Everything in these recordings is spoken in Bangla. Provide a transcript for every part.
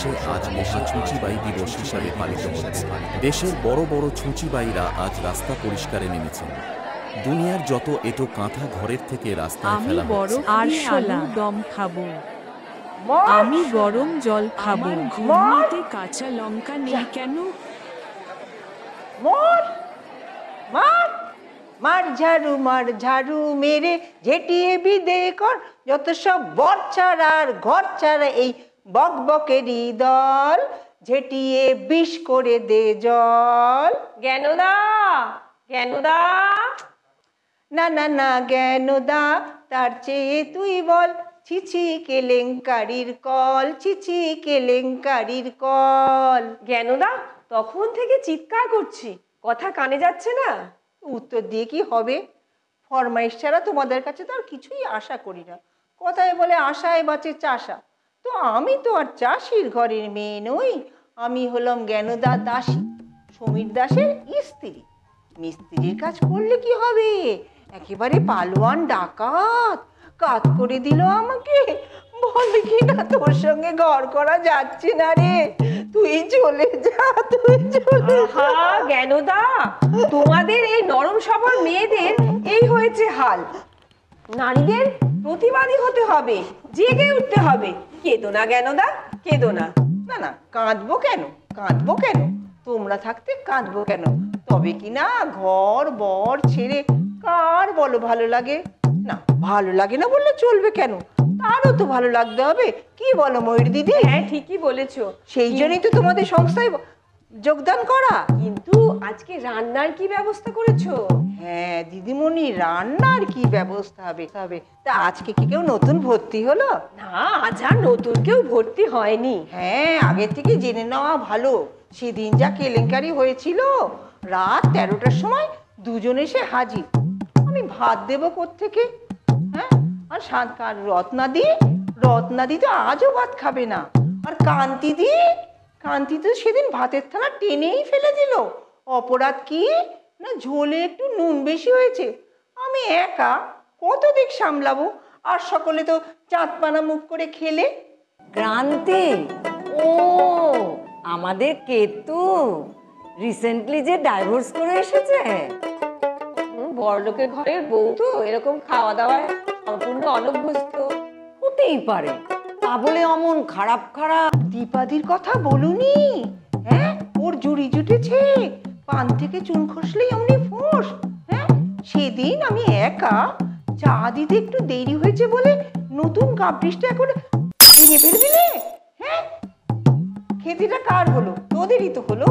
দেশে আজ ছুঁচিবাই দিবস হিসাবে পালিত হচ্ছে। দেশের বড় বড় ছুঁচিবাইরা আজ রাস্তা পরিষ্কারে নেমেছেন। দুনিয়ার যত এঁটো কাঁথা ঘরের থেকে রাস্তায় ফেলা হচ্ছে। আমি আলুর দম খাবো, আমি গরম জল খাবো। ঘুগনিতে কাঁচা লঙ্কা নেই কেন? মার ঝাড়ু মেরে ঝেঁটিয়ে বিদে কর যত সব বর ছাড়া আর ঘর ছাড়া এই বকবকেরই দল, ঝেঁটিয়ে বিষ করে দে জল। জ্ঞানদা, জ্ঞানদা। না না না জ্ঞানদা, তার চেয়ে তুই বল ছিছি কেলেঙ্কারির কল, ছিছি কেলেঙ্কারির কল। জ্ঞানদা, তখন থেকে চিৎকার করছি, কথা কানে যাচ্ছে না। উত্তর দিয়ে কি হবে? ফরমাইশ ছাড়া তোমাদের কাছে তো আর কিছুই আশা করি না। কথায় বলে আশায় বাঁচে চাষা। তো আমি তো আর চাষির ঘরের মেয়ে নই, আমি হলাম জ্ঞানদা দাসী, সমীর দাসের স্ত্রী। মিস্ত্রির কাজ করলে কি হবে? একেবারে পালোয়ান ডাকাত কাত করে দিল আমাকে। বল কি না তোর সঙ্গে ঘর করা যাচ্ছে না রে, তুই চলে যা, তুই চলে যা। জ্ঞানদা, তোমাদের এই নরম সবল মেয়েদের এই হয়েছে হাল। নারীদের প্রতিবাদী হতে হবে, জেগে উঠতে হবে। কেঁদো না জ্ঞানদা, কেঁদো না। না না, কাঁদবো কেন, কাঁদবো কেন? তোমরা থাকতে কাঁদবো কেন? তবে কি না ঘর বর ছেড়ে কার বলো ভালো লাগে? না, ভালো লাগে না বললে চলবে কেন? তারও তো ভালো লাগতে হবে, কি বলো ময়ূর দিদি? হ্যাঁ, ঠিকই বলেছো। সেই জন্যই তো তোমাদের সংস্থায় যোগদান করা। কিন্তু আজকে রান্নার কি ব্যবস্থা করেছো? হ্যাঁ দিদিমণি, রান্নার কি ব্যবস্থা হবে? তা আজকে কি কেউ নতুন ভর্তি হলো? না, আজ আর নতুন কেউ ভর্তি হয়নি। হ্যাঁ, আগে থেকে জেনে নেওয়া ভালো। সেদিন যা কেলেঙ্কারি হয়েছিল, রাত 13টার সময় দুজন এসে হাজির। আমি ভাত দেবো কোত্থেকে? হ্যাঁ, আর রত্নাদি তো আজও ভাত খাবে না। আর কান্তি তো সেদিন ভাতের থালা টেনেই ফেলে দিল। অপরাধ কি না, ঝোলে একটু নুন বেশি হয়েছে। আমি একা কত দিক সামলাবো, আর সকলে তো চাঁদপানা মুখ করে খেলে। ক্রান্তি, ও আমাদের কেতু রিসেন্টলি যে ডাইভোর্স করে এসেছে। বড়লোকের ঘরের বউ তো এরকম খাওয়া দাওয়ায় সম্পূর্ণ অনভ্যস্ত। হতেই পারে, তা বলে অমন খারাপ খারাপ। দীপাদির কথা বলুনি? হ্যাঁ, ওর জুড়ি জুটেছে, পান থেকে চুন খসলেই অমনি ফোঁস। হ্যাঁ, সেদিন আমি একা চা দিতে একটু দেরি হয়েছে বলে নতুন কাপড়িসটা এখন ভেঙে ফেলে দিলে। হ্যাঁ, খেতিটা কার হলো? তোদেরই তো হলো।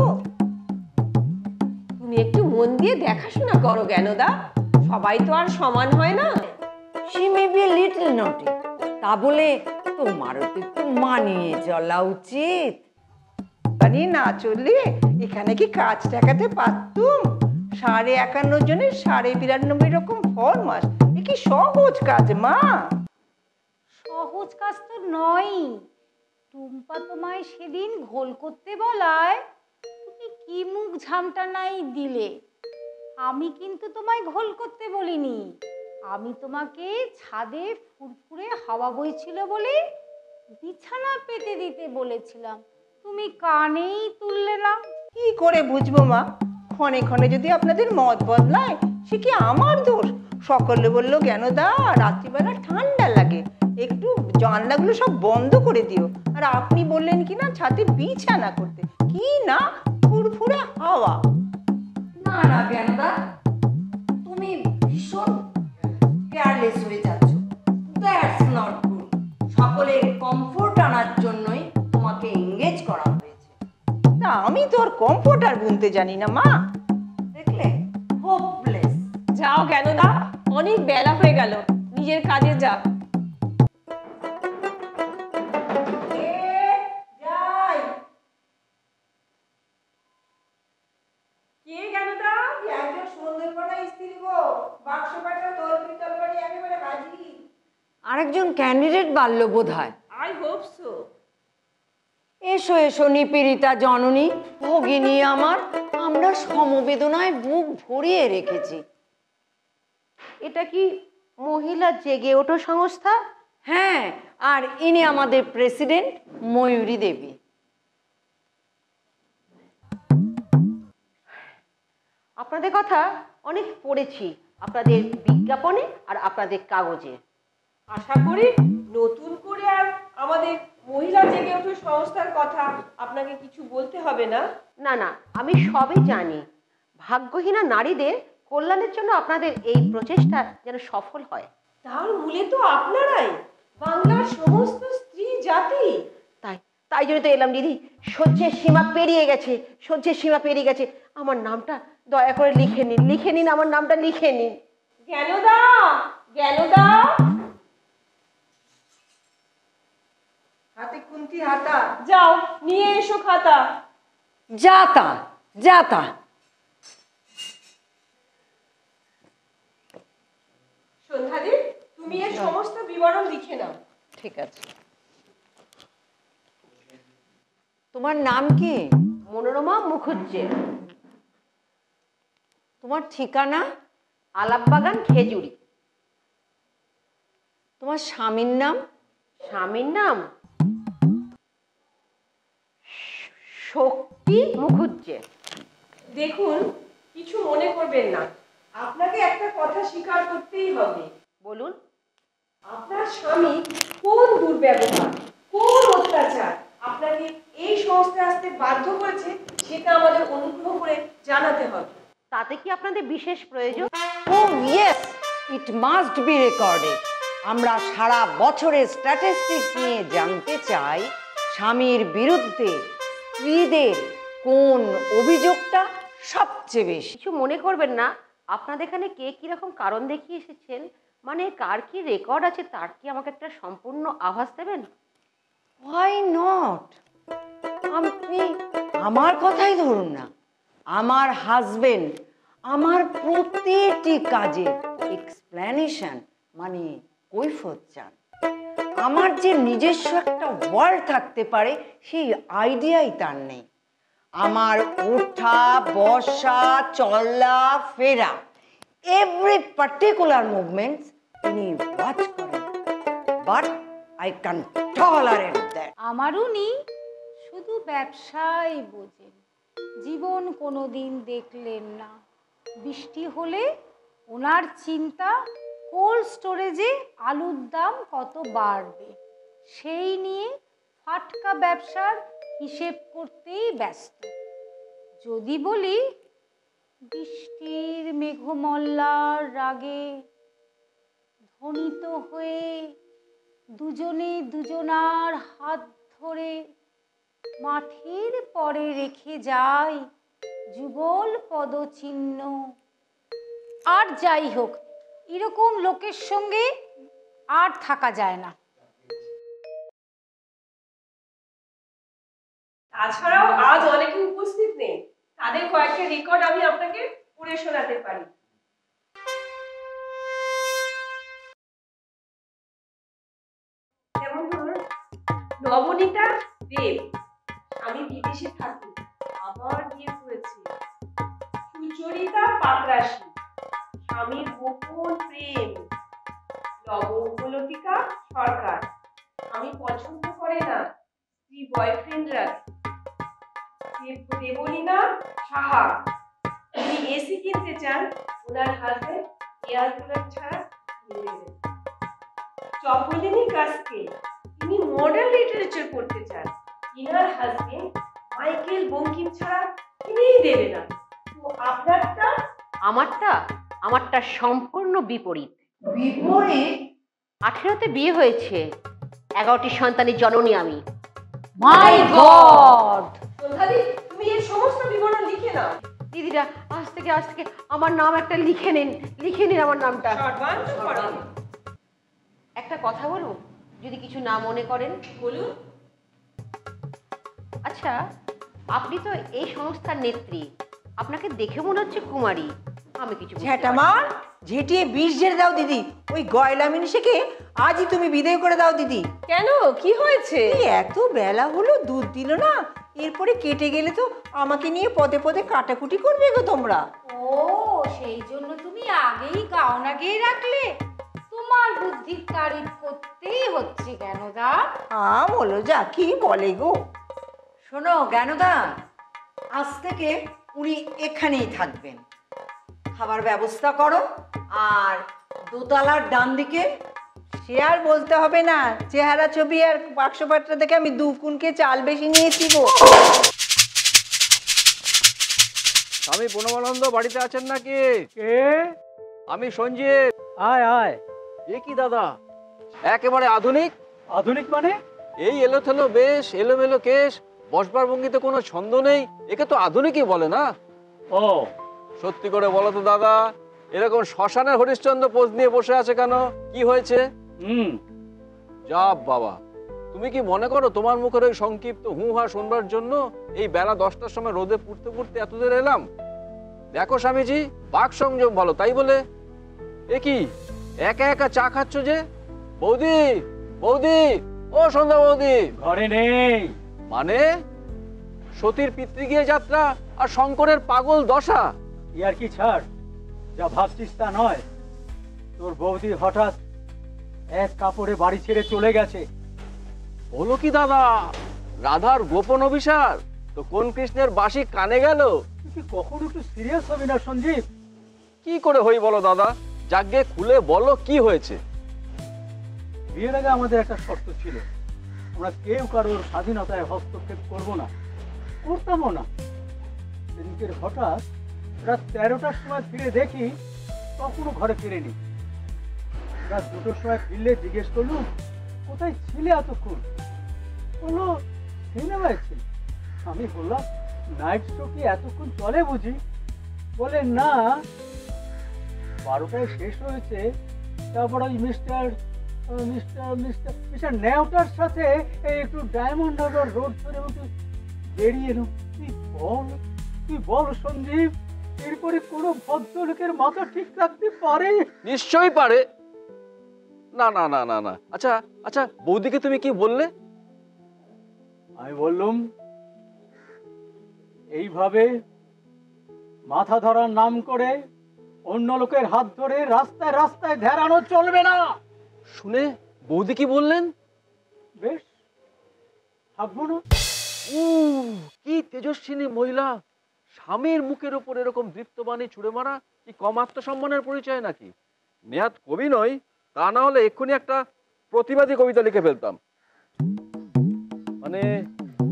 তুমি একটু মন দিয়ে দেখাশোনা করো জ্ঞানদা, সবাই তো আর সমান হয় না। She may B a little নটি, তা বলে তোমারও তো একটু মানিয়ে চলা উচিত। বানিয়ে না চললে এখানে কি কাজ ঠেকাতে পারতুম? 51 জনের 92.5 রকম ফরমাস, এ কি সহজ কাজ মা? সহজ কাজ তো নয়। টুম্পা তোমায় সেদিন ঘোল করতে বলায় তুমি কি মুখ ঝামটানাই দিলে। আমি কিন্তু তোমায় ঘোল করতে বলিনি, আমি তোমাকে ছাদে ফুরফুরে হাওয়া বইছিল বলে বিছানা পেতে দিতে বলেছিলাম, তুমি কানেই তুললে না। কি করে বুঝবো মা? ক্ষণে ক্ষণে যদি আপনাদের মত বদলায় সে কি আমার দোষ? সকলে বললো জ্ঞানদা রাত্রিবেলা ঠান্ডা লাগে, একটু জানলাগুলো সব বন্ধ করে দিও। আর আপনি বললেন কি না ছাদে বিছানা করতে, কি না ফুরফুরে হাওয়া। না না জ্ঞানদা, তুমি ভীষণ কেয়ারলেস হয়ে যাচ্ছ। That's not good. সকলের কমফোর্ট আনার জন্যই তোমাকে এঙ্গেজ করা হয়েছে। তা আমি তো আর কম্পিউটার বুনতে জানি না মা। দেখলে, হোপলেস। যাও জ্ঞানদা, অনেক বেলা হয়ে গেল, নিজের কাজে যা। কে জ্ঞানদা? একজন সন্ধ্যেবেলা স্ত্রী গো, বাক্স কাটা তরকারি তরকারি একেবারে হাজির। আরেকজন ক্যান্ডিডেট বাড়ল বোধ হয়। I hope so. এসো এসো নিপীড়িতা জননী, ভগিনী আমার, আমরা সমবেদনায় বুক ভরিয়ে রেখেছি। এটা কি মহিলা জেগে ওঠো সংস্থা? হ্যাঁ, আর ইনি আমাদের প্রেসিডেন্ট ময়ূরী দেবী। আপনাদের কথা অনেক পড়েছি আপনাদের বিজ্ঞাপনে আর আপনাদের কাগজে। আশা করি নতুন করে আর আমাদের মহিলা জেগে ওঠো সংস্থার কথা আপনাকে কিছু বলতে হবে না। না না, আমি সবই জানি। ভাগ্যহীনা নারীদের কল্যাণের জন্য আপনাদের এই প্রচেষ্টা যেন সফল হয়। তার মূলে তো আপনারাই, বাংলার সমস্ত স্ত্রী জাতি। তাই জন্য তো এলাম দিদি। সহ্যের সীমা পেরিয়ে গেছে, সহ্যের সীমা পেরিয়ে গেছে। আমার নামটা দয়া করে লিখে নিন, লিখে নিন, আমার নামটা লিখে নিন। জ্ঞানদা, জ্ঞানদা, হাতে খুন্তি হাতা। যাও নিয়ে এসো খাতা। যাতা যাতা। সন্ধ্যাদি, তুমি এর সমস্ত বিবরণ লিখে নাও। ঠিক আছে। তোমার নাম কি? মনোরমা মুখুজ্জে। তোমার ঠিকানা? আলাপবাগান, খেজুরি। তোমার স্বামীর নাম? স্বামীর নাম শক্তি মুখুজ্জে। দেখুন, কিছু মনে করবেন না, আপনাকে একটা কথা স্বীকার করতেই হবে। বলুন। আপনার স্বামী কোন দুর্ব্যবহার, কোন অত্যাচার আপনাকে এই সংস্থায় আসতে বাধ্য করেছে, সেটা আমাদের অনুগ্রহ করে জানাতে হবে। তাতে কি আপনাদের বিশেষ প্রয়োজন? Oh yes, it must be recorded. আমরা সারা বছরের স্ট্যাটিস্টিক্স নিয়ে জানতে চাই স্বামীর বিরুদ্ধে স্ত্রীদের কোন অভিযোগটা সবচেয়ে বেশি। কিছু মনে করবেন না, আপনাদের এখানে কে কিরকম কারণ দেখিয়ে এসেছেন, মানে কার কি রেকর্ড আছে, তার কি আমাকে একটা সম্পূর্ণ আভাস দেবেন? Why not? আপনি আমার কথাই ধরুন না। আমার হাজবেন্ড আমার প্রতিটি কাজের এক্সপ্লেনেশন মানে কৈফিয়ত চান। আমার যে নিজস্ব একটা ওয়ার্ল্ড থাকতে পারে সেই আইডিয়াই তার নেই। আমার ওঠা বসা চলা ফেরা এভরি পার্টিকুলার মুভমেন্টস তিনি ওয়াচ করেন, but I can tolerate that. আমার উনি শুধু ব্যবসাই বোঝেন, জীবন কোনোদিন দেখলেন না। বৃষ্টি হলে ওনার চিন্তা কোল্ড স্টোরেজে আলুর দাম কত বাড়বে, সেই নিয়ে ফাটকা ব্যবসার হিসেব করতেই ব্যস্ত। যদি বলি বৃষ্টির মেঘমল্লার রাগে ধ্বনিত হয়ে দুজনে দুজনার হাত ধরে মাঠের পরে রেখে যায় যুগল পদচিহ্ন। আর যাই হোক, এরকম লোকের সঙ্গে আর থাকা যায় না। তাছাড়াও আজ অনেকে উপস্থিত নেই, তাদের কয়েকটা রেকর্ড আমি আপনাকে পড়ে শোনাতে পারি। যেমন ধরুন, নবনীতা দেব, আমি বিদেশে থাকি, আবার বিয়ে করেছি। সুচরিতা পাকরাশি, স্বামীর গোপন প্রেম। লবঙ্গলতিকা সরকার, আমি পছন্দ করে না, স্ত্রী বয়ফ্রেন্ড রাখি। দেবলীনা সাহা, উনি এসি কিনতে চান, ওনার হাজবেন্ড এয়ার কুলার ছাড়া কিনে দেবেন। চপলিনী কাসকে, তিনি মডার্ন লিটারেচার পড়তে চান, ইনার হাজবেন্ড মাইকেল বঙ্কিম ছাড়া কিনেই দেবে না। তো আপনারটা? আমারটা সম্পূর্ণ বিপরীত। বিপরীত? 18তে বিয়ে হয়েছে, 11টি সন্তানের জননী আমি। মাই গড! সন্ধ্যাদি, তুমি এর সমস্ত বিবরণ লিখে নাও। দিদিরা, আজ থেকে আমার নাম একটা লিখে নিন, লিখে নিন আমার নামটা। সর্বান্তঃকরণ। একটা কথা বলবো, যদি কিছু না মনে করেন? বলুন। আচ্ছা, আপনি তো এই সংস্থার নেত্রী, আপনাকে দেখে মনে হচ্ছে কুমারী। আমি কিছু ঝ্যাটামার ঝেঁটিয়ে বিষ ঝেড়ে দাও দিদি। ওই গয়লা মিনিষেকে আজই তুমি বিদায় করে দাও দিদি। কেন, কি হয়েছে? এত বেলা হলো, দুধ দিল না, এরপরে কেটে গেলে তো আমাকে নিয়ে পদে পদে কাটাকুটি করবে গো তোমরা। ও, সেই জন্য তুমি আগেই গাউন আগেই রাখলে? তোমার বুদ্ধির তারিফ করতেই হচ্ছে জ্ঞানদা। বলো যা কি বলে গো। শোনো জ্ঞানদা, আজ থেকে উনি এখানেই থাকবেন। খাবার ব্যবস্থা করো। আর দোতলার ডান দিকে সে আর বলতে হবে না, চেহারা ছবি আর বাক্সপাটটা দেখে আমি 2 কুনকে চাল বেশি নিয়েছি গো। স্বামী প্রণবানন্দ বাড়িতে আছেন নাকি? কে? আমি সঞ্জীব। আয় আয়। এ কি দাদা, একেবারে আধুনিক? আধুনিক মানে? এই এলোথেলো বেশ, এলোমেলো কেশ, বসবার ভঙ্গিতে কোনো ছন্দ নেই, একে তো আধুনিকই বলে না? ও সত্যি করে বলো তো দাদা, এরকম শ্মশানের হরিশ্চন্দ্র পোজ নিয়ে বসে আছে কেন? কি হয়েছে? যা বাবা, তুমি কি মনে করো তোমার মুখের ওই সংক্ষিপ্ত হা শুনবার জন্য এই বেলা 10টার সময় রোদে পুড়তে পুড়তে এত দূর এলাম? দেখো স্বামীজি, বাক সংযম ভালো, তাই বলে এ কি একা একা চা খাচ্ছ যে? বৌদি, বৌদি, ও সন্ধ্যা বৌদি। ঘরে নেই। মানে সতীর পিতৃগৃহে যাত্রা আর শঙ্করের পাগল দশা। ইয়ার কি ছাড়, যা ভাবছিস তা নয়। তোর বৌদি হঠাৎ এক কাপড়ে বাড়ি ছেড়ে চলে গেছে। বলো কি দাদা, রাধার গোপন অভিসার তো কোন কৃষ্ণের বাঁশি কানে গেল? তুই কি কখনো একটু সিরিয়াস হবি না সঞ্জীব? কি করে হই বলো দাদা, যাকে খুলে বলো কি হয়েছে। বিয়ের আগে আমাদের একটা শর্ত ছিল, আমরা কেউ কারোর স্বাধীনতায় হস্তক্ষেপ করবো না, করতামও না। সেদিকের হঠাৎ রাত 13টার সময় ফিরে দেখি তখনও ঘরে ফিরেনি। রাত 2টোর সময় ফিরলে জিজ্ঞেস করলুম, কোথায় ছিলে এতক্ষণ? বললো সিনেমায় ছিল। আমি বললাম, নাইট শো কি এতক্ষণ চলে বুঝি? বলে না, 12টায় শেষ হয়েছে, তারপর ওই মিস্টার নেওটার সাথে একটু ডায়মন্ড হারবার রোড ধরে একটু বেরিয়ে এলো। তুই বল সঞ্জীব, এরপরে কোনো ভদ্রলোকের মাথা ঠিক রাখতে পারে? নিশ্চয়ই পারে। না না না না না, আচ্ছা আচ্ছা, বৌদিকে তুমি কি বললে? আমি বললুম, এইভাবে মাথা ধরার নাম করে অন্য লোকের হাত ধরে রাস্তায় রাস্তায় ধ্যারানো চলবে না। শুনে বৌদি কি বললেন? বেশ, থাকবো না। কি তেজস্বিনী মহিলা! স্বামীর মুখের উপর এরকম দৃপ্তবাণী ছুড়ে মারা কি কম আত্মসম্মানের পরিচয় নাকি? নেহাত কবি নয়, তা না হলে এক্ষুনি একটা প্রতিবাদী কবিতা লিখে ফেলতাম। মানে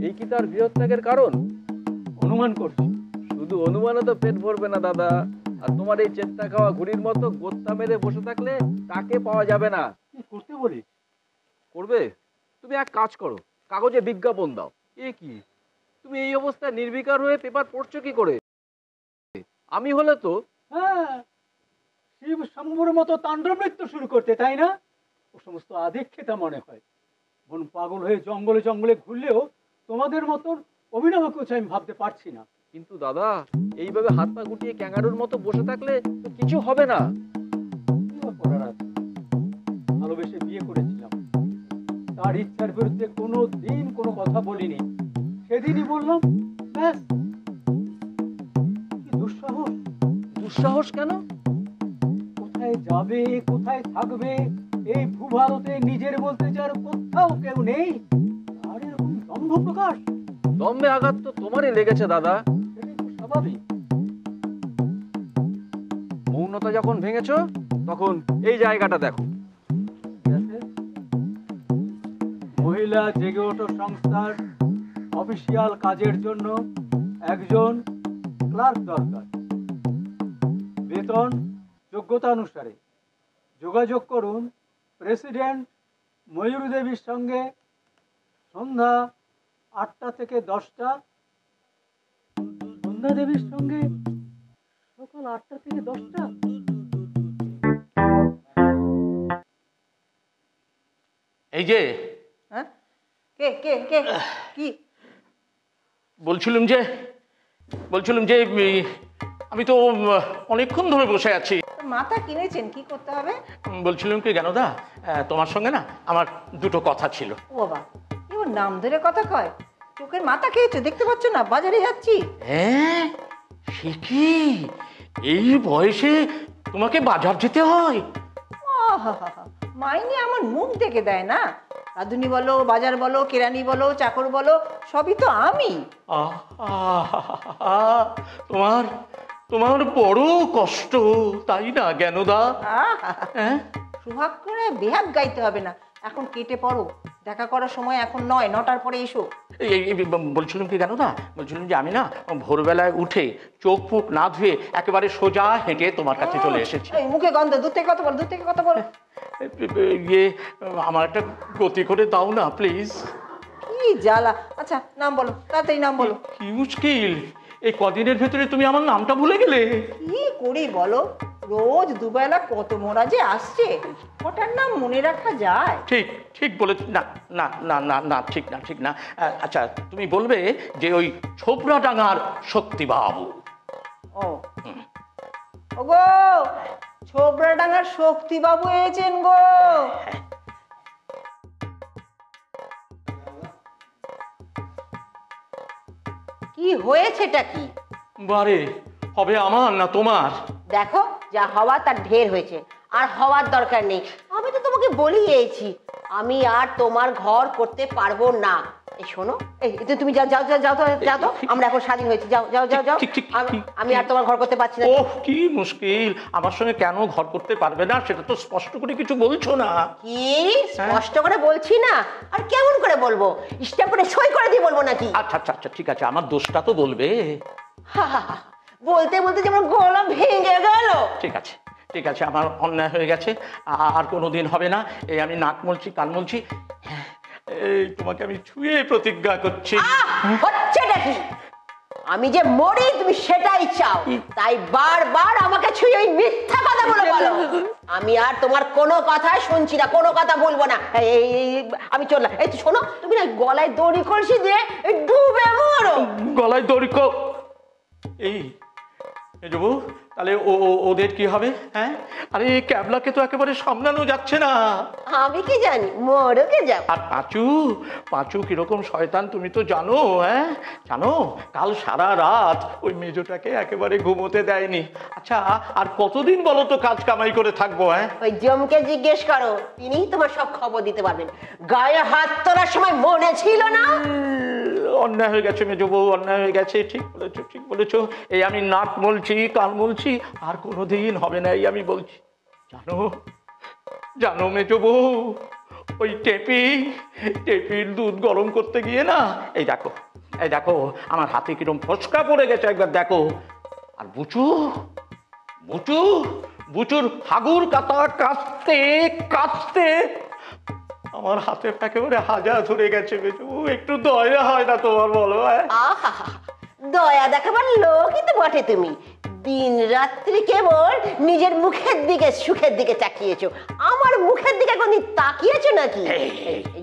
এই কি তার গৃহত্যাগের কারণ? অনুমান করছি। শুধু অনুমানে তো পেট ভরবে না দাদা, আর তোমার এই চেত্তা খাওয়া ঘুড়ির মতো গোত্তা মেরে বসে থাকলে তাকে পাওয়া যাবে না। কি করতে বলিস? করবে? তুমি এক কাজ করো, কাগজে বিজ্ঞাপন দাও। এ কি, তুমি এই অবস্থায় নির্বিকার হয়ে পেপার পড়ছো কি করে? আমি হলে তো হ্যাঁ, শিব শম্ভুর মতো তাণ্ডব নৃত্য শুরু করতে, তাই না? ও সমস্ত আধিক্ষেতা মনে হয়। মন পাগল হয়ে জঙ্গলে জঙ্গলে ঘুরলেও তোমাদের মতন অভিনব কিছু আমি ভাবতে পারছি না। কিন্তু দাদা, এইভাবে হাত পা গুটিয়ে ক্যাঙ্গারুর মতো বসে থাকলে তো কিছু হবে না। করার আছে, ভালোবেসে বিয়ে করেছিলাম, তার ইচ্ছার বিরুদ্ধে কোনো দিন কোনো কথা বলিনি। সেদিনই বললাম, ব্যাস। কি দুঃসাহস! দুঃসাহস কেন? কোথায় যাবে, কোথায় থাকবে, এই ভূভারতে নিজের বলতে যার কোথাও কেউ নেই, আর এরকম দম্ভ প্রকাশ। দম্ভে আঘাত তো তোমারই লেগেছে দাদা। সেটাই তো স্বাভাবিক। মৌনতা যখন ভেঙেছো তখন এই জায়গাটা দেখো। মহিলা জেগে ওঠো সংস্থার অফিসিয়াল কাজের জন্য একজন ক্লার্ক দরকার। বেতন যোগ্যতা অনুসারে। যোগাযোগ করুন প্রেসিডেন্ট ময়ূরী দেবীর সঙ্গে সন্ধ্যা 8টা থেকে 10টা। সন্ধ্যা দেবীর সঙ্গে সকাল 8টা থেকে 10টা। এই যে হ্যাঁ, কে কে কে কি বলছিলাম যে আমি তো অনেকক্ষণ ধরে বসে আছি। মাথা কিনেছেন, কি করতে হবে? বলছিলাম কি জ্ঞানদা, তোমার সঙ্গে না আমার দুটো কথা ছিল। ও বাবা, কি ওর নাম ধরে কথা কয়? চোখের মাথা খেয়েছো, দেখতে পাচ্ছ না বাজারে যাচ্ছি? হ্যাঁ, সে কি এই বয়সে তোমাকে বাজার যেতে হয়? মাইনে আমার মুখ দেখে দেয় না। রাঁধুনি বলো, বাজার বলো, কেরানি বলো, চাকর বলো, সবই তো আমি। তোমার তোমার বড় কষ্ট, তাই না জ্ঞানদা? হ্যাঁ, সুহাগ করে বেহাগ গাইতে হবে না, এখন কেটে পড়ো, দেখা করার সময় এখন নয়, 9টার পরে এসো। বলছিলাম কি জ্ঞানদা, বলছিলাম যে আমি না ভোরবেলায় উঠে চোখ মুখ না ধুয়ে একেবারে সোজা হেঁটে তোমার কাছে চলে এসেছি। মুখে গন্ধ, দূর থেকে কথা বলো, দূর থেকে কথা বলো। ইয়ে, আমার একটা গতি করে দাও না প্লিজ। কি জ্বালা। আচ্ছা নাম বলো, তাড়াতাড়ি নাম বলো। কি মুশকিল, এই কদিনের ভেতরে তুমি আমার নামটা ভুলে গেলে। কি করি বলো, রোজ দুবেলা কত মোরা যে আসছে, কটার নাম মনে রাখা যায়? ঠিক ঠিক বলে, না না না না না, ঠিক না ঠিক না। আচ্ছা তুমি বলবে যে ওই ছোবরাডাঙ্গার শক্তিবাবু। ও গো, ছোবরাডাঙ্গার শক্তিবাবু এসেছেন গো। কি হয়েছেটা কি? বারে, হবে আমার না তোমার? দেখো, যা হওয়ার তার ঢের হয়েছে, আর হওয়ার দরকার নেই। আমি তো তোমাকে বলিয়েছি আমি আর তোমার ঘর করতে পারবো না। এই শোনো, এই তুমি যাও যাও যাও যাও তো, যাও তো, আমরা এখন স্বাধীন হয়েছি, যাও যাও যাও যাও। আমি আর তোমার ঘর করতে পারছি না। ওহ কি মুশকিল, আমার সঙ্গে কেন ঘর করতে পারবে না সেটা তো স্পষ্ট করে কিছু বলছো না। কি স্পষ্ট করে বলছি না? আর কেমন করে বলবো? স্ট্যাম্প করে সই করে দিয়ে বলবো নাকি? আচ্ছা আচ্ছা আচ্ছা, ঠিক আছে, আমার দোষটা তো বলবে। বলতে বলতে যেমন গলা ভেঙে গেল। ঠিক আছে ঠিক আছে, আমার অন্যায় হয়ে গেছে, আর কোনোদিন হবে না। এই আমি নাক মলছি, কান মলছি, এই তোমাকে আমি ছুঁয়ে প্রতিজ্ঞা করছি। হচ্ছেটা কি? আমি যে মরি তুমি সেটাই চাও, তাই বারবার আমাকে ছুঁয়ে ওই মিথ্যা কথা বলে বলো। আমি আর তোমার কোনো কথাই শুনছি না, কোনো কথা বলবো না। আমি চললাম। এই তো শোনো, তুমি না গলায় দড়ি কলসি দিয়ে ডুবে মরো। গলায় দড়ি এই যাবো, তাহলে ওদের কি হবে? হ্যাঁ, আরে ক্যাবলাকে তো একেবারে সামলানো যাচ্ছে না। আমি কি জানি, মরকে যাব। আর পাঁচু, পাঁচু কিরকম শয়তান তুমি তো জানো। হ্যাঁ জানো, কাল সারা রাত ওই মেজোটাকে একেবারে ঘুমোতে দেয়নি। আচ্ছা আর কতদিন বলো তো কাজ কামাই করে থাকবো? হ্যাঁ, ওই জমকে জিজ্ঞেস করো, তিনিই তোমার সব খবর দিতে পারবেন। গায়ে হাত তোলার সময় মনে ছিল না? অন্যায় হয়ে গেছে মেজো বউ, অন্যায় হয়ে গেছে। ঠিক বলেছো ঠিক বলেছো। এই আমি নাক মলছি, কান মলছি, আর কোনোদিন হবে না, এই আমি বলছি। জানো জানো মেজো বউ, ওই টেপির দুধ গরম করতে গিয়ে না, এই দেখো এই দেখো আমার হাতে কিরম ফসকা পড়ে গেছে, একবার দেখো। আর বুচুর হাগুর কাটা কাঁচতে কাঁচতে আমার হাতে একেবারে হাজা ধরে গেছে। একটু দয়া হয় না তোমার, বলো? দয়া দেখাবার লোকই তো বটে তুমি। দিন রাত্রি কেবল নিজের মুখের দিকে, সুখের দিকে তাকিয়েছো। আমার মুখের দিকে কোনদিন তাকিয়েছো নাকি?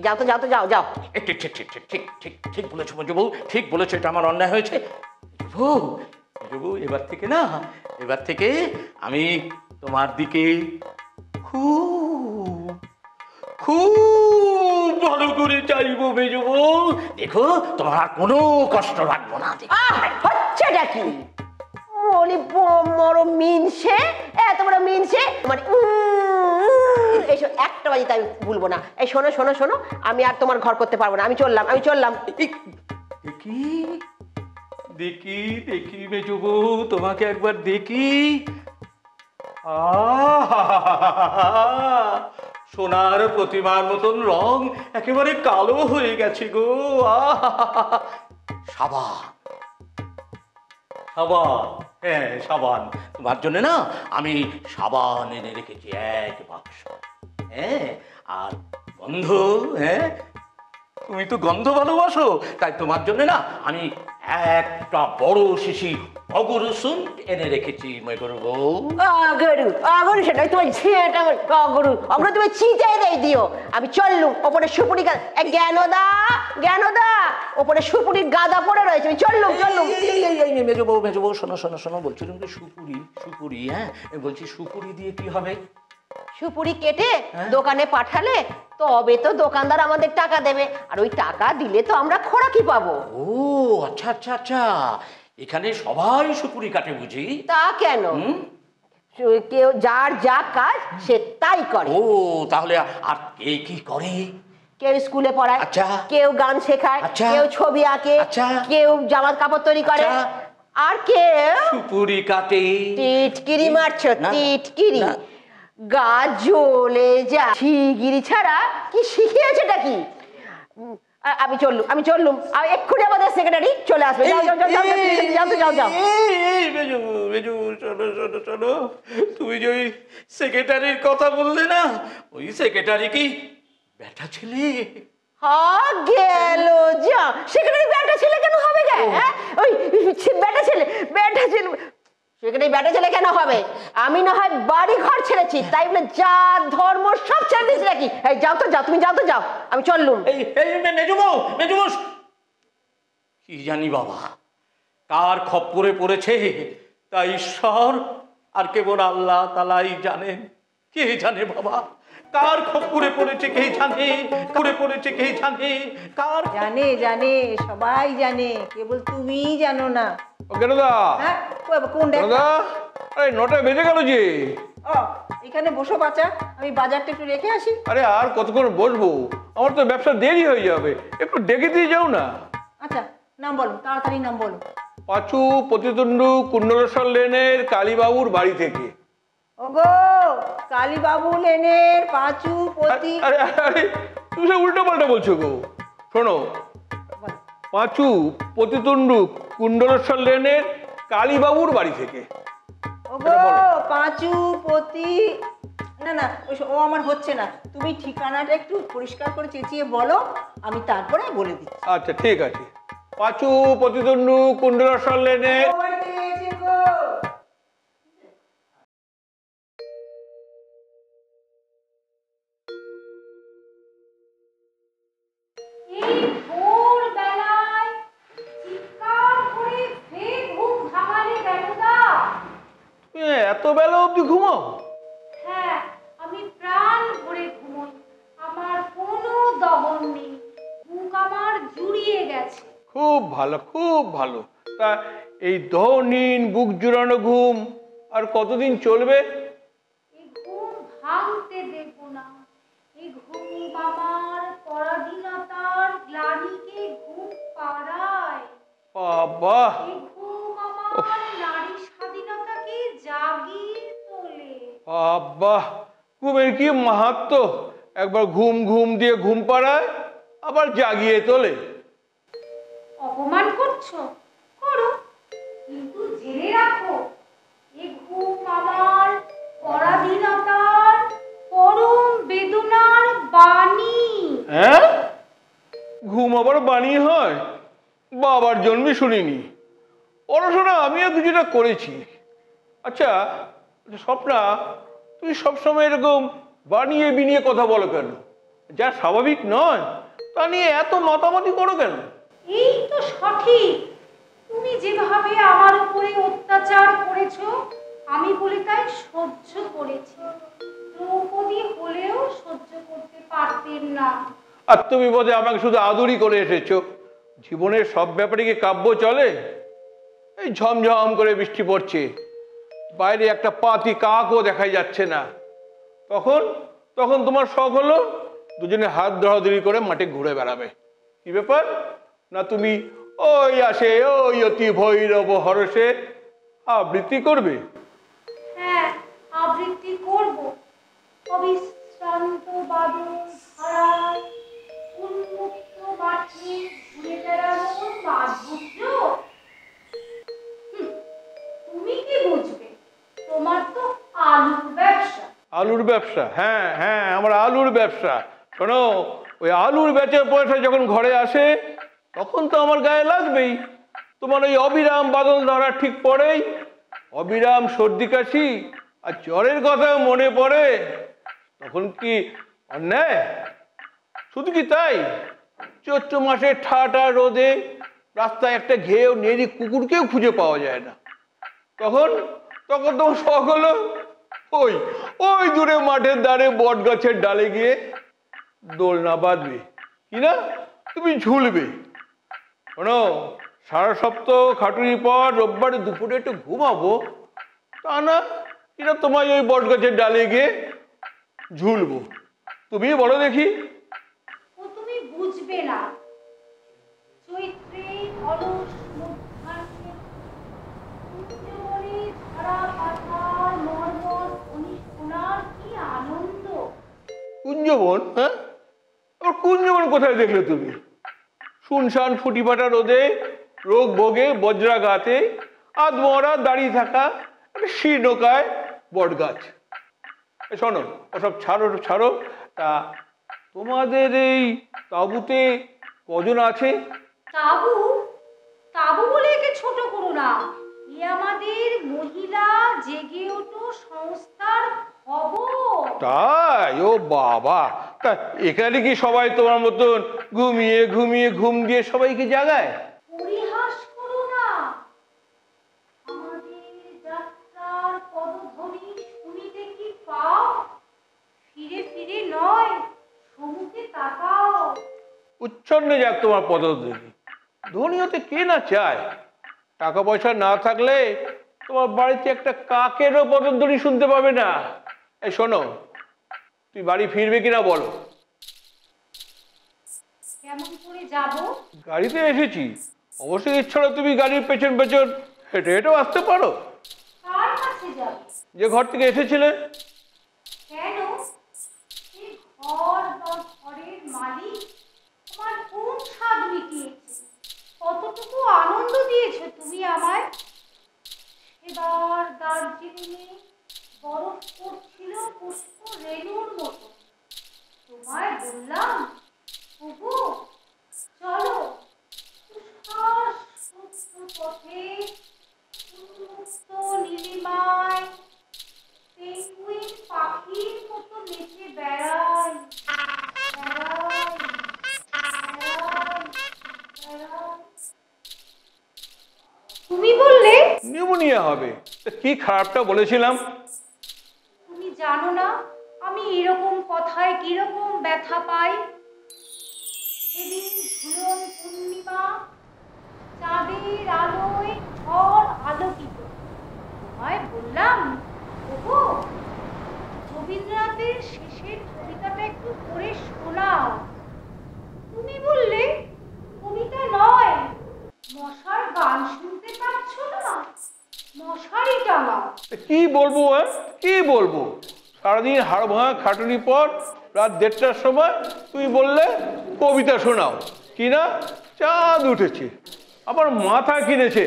যাও তো যাও তো, যাও যাও। ঠিক ঠিক ঠিক ঠিক ঠিক ঠিক ঠিক বলেছো মঞ্জু, ঠিক বলেছো, এটা আমার অন্যায় হয়েছে। এবার থেকে আমি তোমার দিকে খুব ভালো করে চাইবো মেজো বউ। দেখো তোমার আর কোনো কষ্ট রাখবো না। হচ্ছেটা কি? বড় মিনসে, এত বড় মিনসে, মানে এইসব একটা বাজিতে আমি ভুলবো না। এই শোনো শোনো শোনো, আমি আর তোমার ঘর করতে পারবো না। আমি চললাম। দেখি দেখি দেখি মেজো বউ, তোমাকে একবার দেখি। সোনার প্রতিমার মতন রং একেবারে কালো হয়ে গেছে গো। সাবান, হ্যাঁ সাবান, তোমার জন্য না আমি সাবান এনে রেখেছি 1 বাক্স। হ্যাঁ, আর গন্ধ, হ্যাঁ তুমি তো গন্ধ ভালোবাসো, তাই তোমার জন্য না আমি একটা বড় শিশি অগরুসুন এনে রেখেছি মেঘরু বউ। অগরু সেটাই তোমার ঝিয়েটা। অগরু তুমি চিতাই দেই দিও। আমি চললুম। ওপরে সুপুরি জ্ঞানদা ওপরে সুপুরির গাদা পড়ে রয়েছে। আমি চললুম। মেজো বউ শোনো বলছিলাম যে সুপুরি, হ্যাঁ বলছি সুপুরি দিয়ে কি হবে? সুপুরি কেটে দোকানে পাঠালে তবে তো দোকানদার আমাদের টাকা দেবে, আর ওই টাকা দিলে তো আমরা খোরাকি পাবো। ও আচ্ছা আচ্ছা আচ্ছা, এখানে সবাই সুপুরি কাটে বুঝি? তা কেন? কেউ যার যা কাজ সে তাই করে। ও তাহলে আর কে কি করে? কেউ স্কুলে পড়ায়, আচ্ছা, কেউ গান শেখায়, আচ্ছা, কেউ ছবি আঁকে, আচ্ছা, কেউ জামার কাপড় তৈরি করে, আর কে? সুপুরি কাটে। টিটকিরি মারছো? না, টিটকিরি? না। গা জ্বলে যা। শিগগিরি ছাড়া কি শিখিয়েছেটা কি? আমি চললুম। আর এক্ষুনি আমাদের সেক্রেটারি চলে আসবে। যাও যাও যাও যাও যাও যাও যাও। বেজু বেজু, শোনো শোনো শোনো, তুমি যে ওই সেক্রেটারির কথা বললে না, ওই সেক্রেটারি কি ব্যাটা ছেলে? গেল যা। সেক্রেটারি ব্যাটা ছেলে কেন হবে? ওই ব্যাটা ছেলে সেখানে ব্যাটা ছেলে কেন হবে? আমি না হয় বাড়ি ঘর ছেড়েছি, তাই বলে জাত ধর্ম সব ছেড়ে দিয়েছি নাকি? এই যাও তো যাও, তুমি যাও তো যাও, আমি চললুম। মেজুবউ কি জানি বাবা কার খপ্পরে পড়েছে, তা ঈশ্বর আর কেবল আল্লাহ তাআলাই জানেন। কে জানে বাবা কার খপ্পরে পড়েছে, কে জানে পড়েছে, কে জানে কার। জানে সবাই জানে, কেবল তুমিই জানো না। কেনদা? হ্যাঁ কোন দাদা, আরে 9টা বেজে গেল যে। এখানে বসো বাচ্চা, আমি বাজারটা একটু রেখে আসি। আরে আর কতক্ষণ বসবো, আমার তো ব্যবসা দেরি হয়ে যাবে, একটু ডেকে দিয়ে যাও না। আচ্ছা নাম বলো, তাড়াতাড়ি নাম বলো। পাঁচু প্রতিতন্ডু কুণ্ডলেশ্বর লেনের কালীবাবুর বাড়ি থেকে। ওগো কালীবাবু লেনের পাঁচু পতি। আরে আরে তুমি সব উল্টো পাল্টা বলছো গো। শোনো, পাঁচু প্রতিতন্ডু কুণ্ডলেশ্বর লেনের কালীবাবুর বাড়ি থেকে। ওগো পাঁচু পতি, না ও আমার হচ্ছে না, তুমি ঠিকানাটা একটু পরিষ্কার করে চেঁচিয়ে বলো, আমি তারপরে বলে দিচ্ছি। আচ্ছা ঠিক আছে। পাঁচু প্রতিতন্ডু কুণ্ডলেশ্বর লেনের। এই ভোর বেলায় চিৎকার করে ফের ঘুম ভাঙালে বেনুদা। এত বেলা অবধি ঘুমাও? হ্যাঁ, আমি প্রাণ ভরে ঘুমোই, আমার কোনো দহন নেই, বুক আমার জুড়িয়ে গেছে। খুব ভালো, খুব ভালো। তা এই দহনীন বুক জুড়ানো ঘুম আর কতদিন চলবে? এই ঘুম ভাঙতে দেব না। এই ঘুম আমার পরাধীনতার গ্লানিকে ঘুম পাড়ায়। বাবা, এই ঘুম আমার নারী স্বাধীনতাকে জাগিয়ে তোলে। বাবা, ঘুমের কি মাহাত্ম! একবার ঘুম ঘুম দিয়ে ঘুম পাড়ায়, আবার জাগিয়ে তোলে। অপমান করছো? করো, কিন্তু জেনে রাখো এই ঘুম আমার পরাধীনতার পরম বেদনার বাণী। হ্যাঁ, ঘুম আবার বাণী হয়? বাবার জন্মে শুনিনি। পড়াশোনা আমিও কিছুটা করেছি। আচ্ছা স্বপ্না, তুমি সবসময় এরকম বানিয়ে বিনিয়ে কথা বলো কেন? যা স্বাভাবিক নয় তা নিয়ে এত মাতামাতি করো কেন? এই তো সঠিক। তুমি যেভাবে আমার উপরে অত্যাচার করেছো, আমি বলে তাই সহ্য করেছি। দ্রৌপদী হলেও সহ্য করতে পারতেন না। আর তুমি বোধ হয় আমাকে শুধু আদরই করে এসেছো। জীবনের সব ব্যাপারে কি কাব্য চলে? এই ঝমঝম করে বৃষ্টি পড়ছে, বাইরে একটা পাতি কাকও দেখা যাচ্ছে না, তখন তখন তোমার শখ হলো দুজনে হাত ধরাধরি করে মাঠে ঘুরে বেড়াবে। কি ব্যাপার? না তুমি ওই আসে ওই অতি ভৈরব হরসে আবৃত্তি করবে? হ্যাঁ, আবৃত্তি করব। অবিশ্রান্ত বাদল ধারায় উন্মুক্ত মাঠে ঘুরে বেড়ানোর মাধুর্য তুমি কি বুঝবে? তোমার তো আলুর ব্যবসা। আলুর ব্যবসা? হ্যাঁ হ্যাঁ, আমার আলুর ব্যবসা। শোনো, ওই আলুর বেচে পয়সা যখন ঘরে আসে তখন তো আমার গায়ে লাগবেই। তোমার ওই অবিরাম বাদল ধরা ঠিক পড়েই অবিরাম সর্দি কাশি আর জ্বরের কথা মনে পড়ে, তখন কি অন্যায়? শুধু কি তাই, চৈত্র মাসে ঠাটা রোদে রাস্তায় একটা ঘেয়েও নেড়ি কুকুরকেও খুঁজে পাওয়া যায় না, তখন তখন তোমার শখ হলো ওই ওই দূরে মাঠের ধারে বট গাছের ডালে গিয়ে দোলনা বাঁধবে, কিনা তুমি ঝুলবে। শোনো, সারা সপ্তাহ খাটুনির পর রোববারে দুপুরে একটু ঘুমাবো, তা না কিনা তোমায় ওই বট গাছের ডালে গিয়ে ঝুলবো। তুমি বলো দেখি। ও তুমি বুঝবে না। চৈত্রে অলস মধ্যাহ্নে কুঞ্জবন? হ্যাঁ, কুঞ্জবন কোথায় দেখলে তুমি? শুনশান ফুটিফাটা রোদে, রোগ ভোগে বজ্রাঘাতে আধমরা দাঁড়িয়ে থাকা একটা শীর্ণকায় বট গাছ। শোনো, ওসব ছাড়ো ছাড়ো। তা তোমাদের এই তাঁবুতে কজন আছে? তাবু তাবু বলে একে ছোট করো না। এ আমাদের মহিলা জেগে ওঠো সংস্থার খবর। তাই? ও বাবা, তা এখানে কি সবাই তোমার মতন ঘুমিয়ে ঘুমিয়ে ঘুম দিয়ে সবাইকে জাগায়? পরিহাস করো না। আমাদের যাত্রার পদধ্বনি শুনিতে কি পাও? ফিরে ফিরে নয়, সম্মুখে তাকাও। উচ্ছন্নে যাক তোমার পদধ্বনি। ধনী হতে কে না চায়? টাকা পয়সা না থাকলে তোমার বাড়িতে একটা কাকেরও পদধ্বনি শুনতে পাবে না। এই শোনো, তুই বাড়ি ফিরবে কিনা বলো? কেমন করে যাব? গাড়িতে এসেছি, অবশ্যই ইচ্ছা হলে তুমি গাড়ির পেছন পেছন হেঁটে হেঁটেও আসতে পারো। কার কাছে যাবে? যে ঘর থেকে এসেছিলে। কেন? এই ঘর বা ঘরের মালিক তোমার কোন স্বাদ মিটিয়েছে? কতটুকু আনন্দ দিয়েছো তুমি আমায়? সেবার দার্জিলিংয়ে বরফ পড়ছিল পুষ্প রেণুর মতো। তোমায় বললাম, ওগো চলো তুষার শুভ্র পথে উন্মুক্ত নীলিমায় পেঙ্গুইন পাখির মতো নেচে বেড়াই বেড়াই বেড়াই বেড়াই। তুমি বললে নিউমোনিয়া হবে। তা কি খারাপটা বলেছিলাম? তুমি জানো না আমি এরকম কথায় কিরকম ব্যথা পাই। সেদিন ঝুলন পূর্ণিমা, চাঁদের আলোয় ঘর আলোকিত। তোমায় বললাম, ওগো রবীন্দ্রনাথের শেষের কবিতাটা একটু পড়ে শোনাও। তুমি বললে কবিতা নয়, মশার গান শুনতে পাচ্ছ না, মশারি টাঙাও। কি বলবো? কি বলবো? সারাদিন হাড় ভাঙা খাটুনির পর রাত 1:30টার সময় তুমি বললে কবিতা শোনাও। কি না, চাঁদ উঠেছে, আবার মাথা কিনেছে।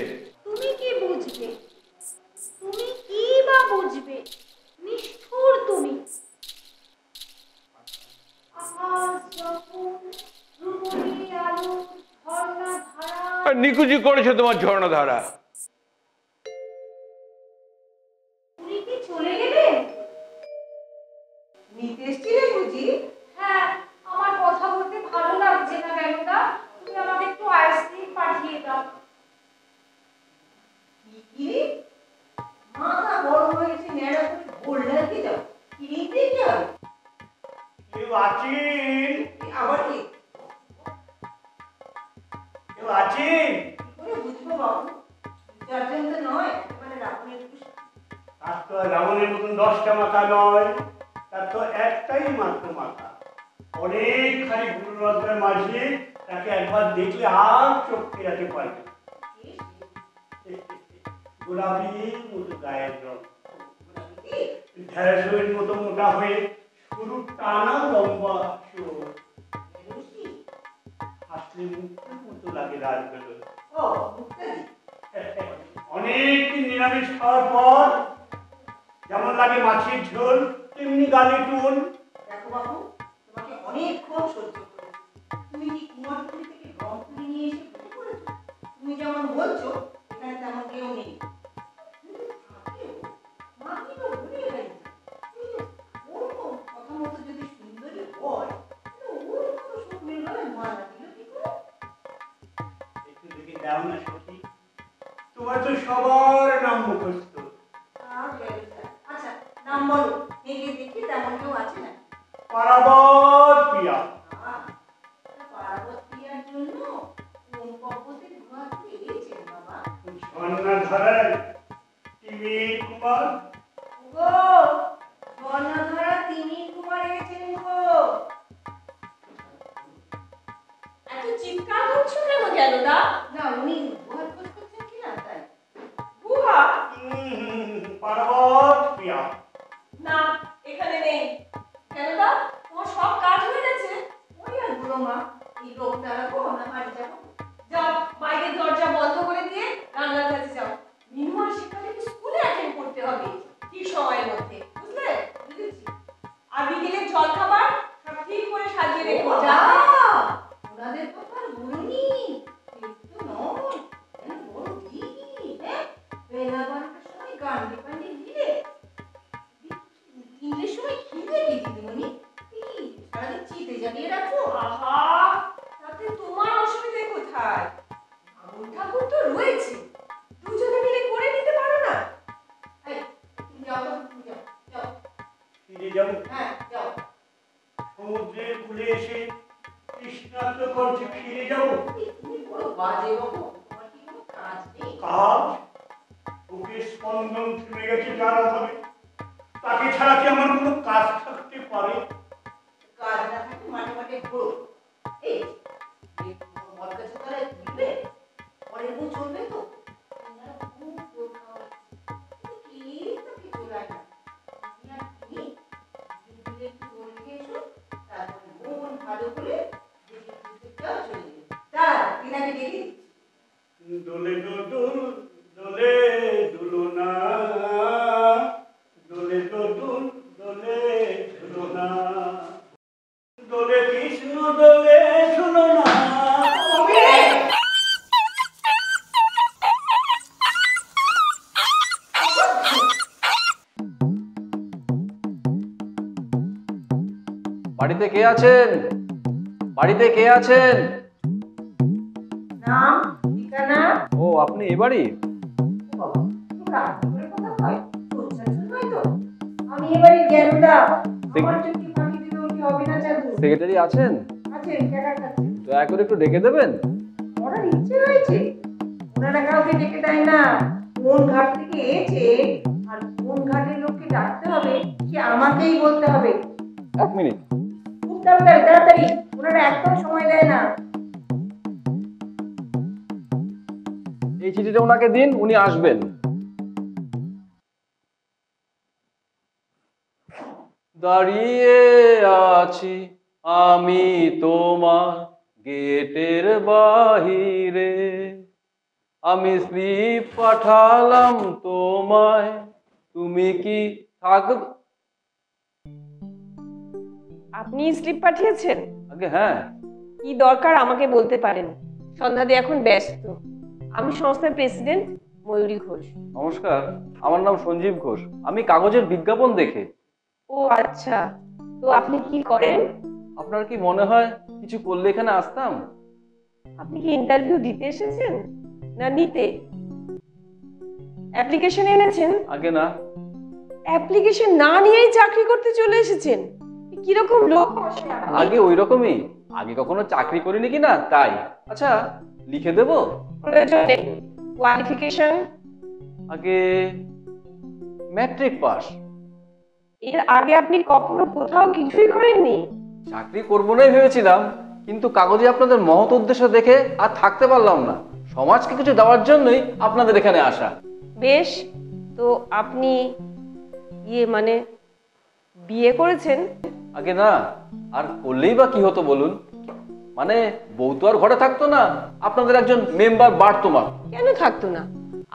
তুমি কি বুঝবে? তুমি কি বা বুঝবে? নিষ্ঠুর তুমি। আকাশ যখন রূপলি আলো ঝর্ণা ধারা। নিকুচি করেছে তোমার ঝর্ণা ধারা। তুমি কি চলে গেলে? নিতে এসছিলে বুঝি? হ্যাঁ, আমার কথা বলতে ভালো লাগছে না কেনটা? তুমি আমাকে একটু আইসক্রিম পাঠিয়ে দাও। কি মাথা গরম হয়েছে, নেড়া করে ভোর লাগিয়ে দাও। কি নিতে যাও? কেউ আছেন? আবার কি? কেউ আছেন? কি করে বুঝবো বাবু? চারজন তো নয়, একেবারে রাবণের পুষ্প। তার তো আর রাবণের মতন 10টা মাথা নয়, তার তো একটাই মাত্র মাথা। অনেকখানি গুরুরত্নের মাঝে তাকে একবার দেখলে আর চোখ ফেরাতে পারবে। গোলাপি মতো গায়ের রং, ঢেঁড়সের মতো মোটা হয়ে সরু টানা লম্বা চোখ, হাসলে মুক্তার মতো লাগে রাজবেলো। ও মুক্তাদি। অনেক নিরামিষ খাওয়ার পর যেমন লাগে মাছের ঝোল, তেমনি গালে টুল। দেখো বাবু, তোমাকে অনেকক্ষণ সহ্য করো। তুমি কি কুমারটুলি থেকে গম তুলে নিয়ে এসে ভুলে পড়েছো? তুমি যেমন বলছো এখানে তেমন কেউ নেই। মাকে তো ভুলে গেছি। ওর কথা মতো যদি সুন্দরী হয়, ওর মতো সব মেয়েগুলো মারা দিল কি করে? একটু দেখে দাও না সখী, তোমার তো সবার নাম মুখস্থ। আচ্ছা নাম বলো, মেয়েকে দেখি তেমন কেউ আছে না? পারাবত প্রিয়া। পারাবত প্রিয়ার জন্য কোন পর্বতে ধোঁয়া পেয়েছেন বাবা? ঝর্ণাধারায় তিমির কুমার। গো ঝর্ণাধারা তিমির কুমার এসেছেন গো। এত চিৎকার করছো কেন জ্ঞানদা? না উনি গুহার খোঁজ করছেন কিনা তাই। গুহা? পারাবত প্রিয়া। না, এখানে নেই। জ্ঞানদা, তোমার লোক দাঁড়াবো না বাড়ি যাবো? যাও বাইরের দরজা বন্ধ করে দিয়ে রান্নার কাছে যাও। মিনু আর শিক্ষাকে স্কুলে অ্যাটেন্ড করতে হবে ঠিক সময়ের মধ্যে, বুঝলে? বুঝেছি। আর বিকেলে জল খাবার সব ঠিক করে সাজিয়ে রেখো। যা ওনাদের কথা বলুনি, একটু নয় বড় কি বেলা 12টার সময় গান্ডে পান্ডে দিলে 3টের সময় খিদে কি দিদিমণি? সারাদিন চিতে জ্বালিয়ে রাখো। আহা, তাতে তোমার অসুবিধে কোথায়? আগুন ঠাকুর তো রয়েছে, দুজনে মিলে করে নিতে পারো না? এই তুমি যাও তো, তুমি যাও যাও। ফিরে যাবো? হ্যাঁ যাও। সমুদ্রের কূলে এসে তৃষ্ণার্ত করছে, ফিরে যাবো? তুমি বড় বাজে বাবু, তোমার কি কোনো কাজ নেই? কাজ? বুকের স্পন্দন থেমে গেছে যার অভাবে, তাকে ছাড়া কি আমার কোনো কাজ থাকতে পারে? কাজ না থাকে মাঠে মাঠে ঘোরো। এই মদ গাছে তলায় দিবে, পরের বউ চলবে তো? তোমার খুব জোর খাওয়া কি তো কিছু লাগে না। তুমি আর তুমি দুপুরে একটু জল খেয়ে এসো, তারপরে মন ভালো করে দেখে চলে যাবে। দাঁড়া, টিনাকে ডেকে দিচ্ছি। দোলে দোদুল দোলে দুলুনা, দোলে দোদুল দোলে দুলুনা, দোলে কৃষ্ণ দোলে ঝুলনা। বাড়িতে কে আছেন? বাড়িতে কে আছেন? নাম, ঠিকানা? ও, আপনি এ বাড়ি? আমি এবারে জ্ঞানদা, আমার চুক্তি ফাঁকি দিলে কি হবে না জানো? সেক্রেটারি আছেন? আছেন, টাকা কাছে। দয়া করে একটু ডেকে দেবেন। ওনার ইচ্ছে হয়েছে, ওনারা কাউকে ডেকে দেয় না। কোন ঘাট থেকে এসে আর কোন ঘাটের লোককে ডাকতে হবে সে আমাকেই বলতে হবে। 1 মিনিট। খুব তাড়াতাড়ি তাড়াতাড়ি, ওনারা একদম সময় দেয় না। এই চিঠিটা ওনাকে দিন, উনি আসবেন। দাঁড়িয়ে আছি আমি তোমার গেটের বাহিরে, আমি স্লিপ পাঠালাম তোমায়, তুমি কি থাকবে? আপনি স্লিপ পাঠিয়েছেন? আগে হ্যাঁ। কি দরকার আমাকে বলতে পারেন। সন্ধ্যাদি এখন ব্যস্ত। আমি সংস্থার প্রেসিডেন্ট ময়ূরী ঘোষ। নমস্কার, আমার নাম সঞ্জীব ঘোষ। আমি কাগজের বিজ্ঞাপন দেখে। ও আচ্ছা, তো আপনি কি করেন? আপনার কি মনে হয় কিছু করলে এখানে আসতাম? আপনি কি ইন্টারভিউ দিতে এসেছেন না নিতে? অ্যাপ্লিকেশন এনেছেন? আগে না। অ্যাপ্লিকেশন না নিয়েই চাকরি করতে চলে এসেছেন? কিরকম লোক? আগে ওই রকমই, আগে কখনো চাকরি করিনি কিনা তাই। আচ্ছা, লিখে দেব? প্রয়োজন নেই। কোয়ালিফিকেশন? আগে ম্যাট্রিক পাস। এর আগে আপনি কখনো কোথাও কিছুই করেননি? চাকরি করবো নাই ভেবেছিলাম, কিন্তু কাগজে আপনাদের মহৎ উদ্দেশ্য দেখে আর থাকতে পারলাম না। সমাজকে কিছু দেওয়ার জন্যই আপনাদের এখানে আসা। বেশ, তো আপনি মানে বিয়ে করেছেন? আগে না, আর করলেই বা কি হতো বলুন? মানে বউ তো আর ঘরে থাকতো না, আপনাদের একজন মেম্বার বাড়তো না। কেন থাকতো না?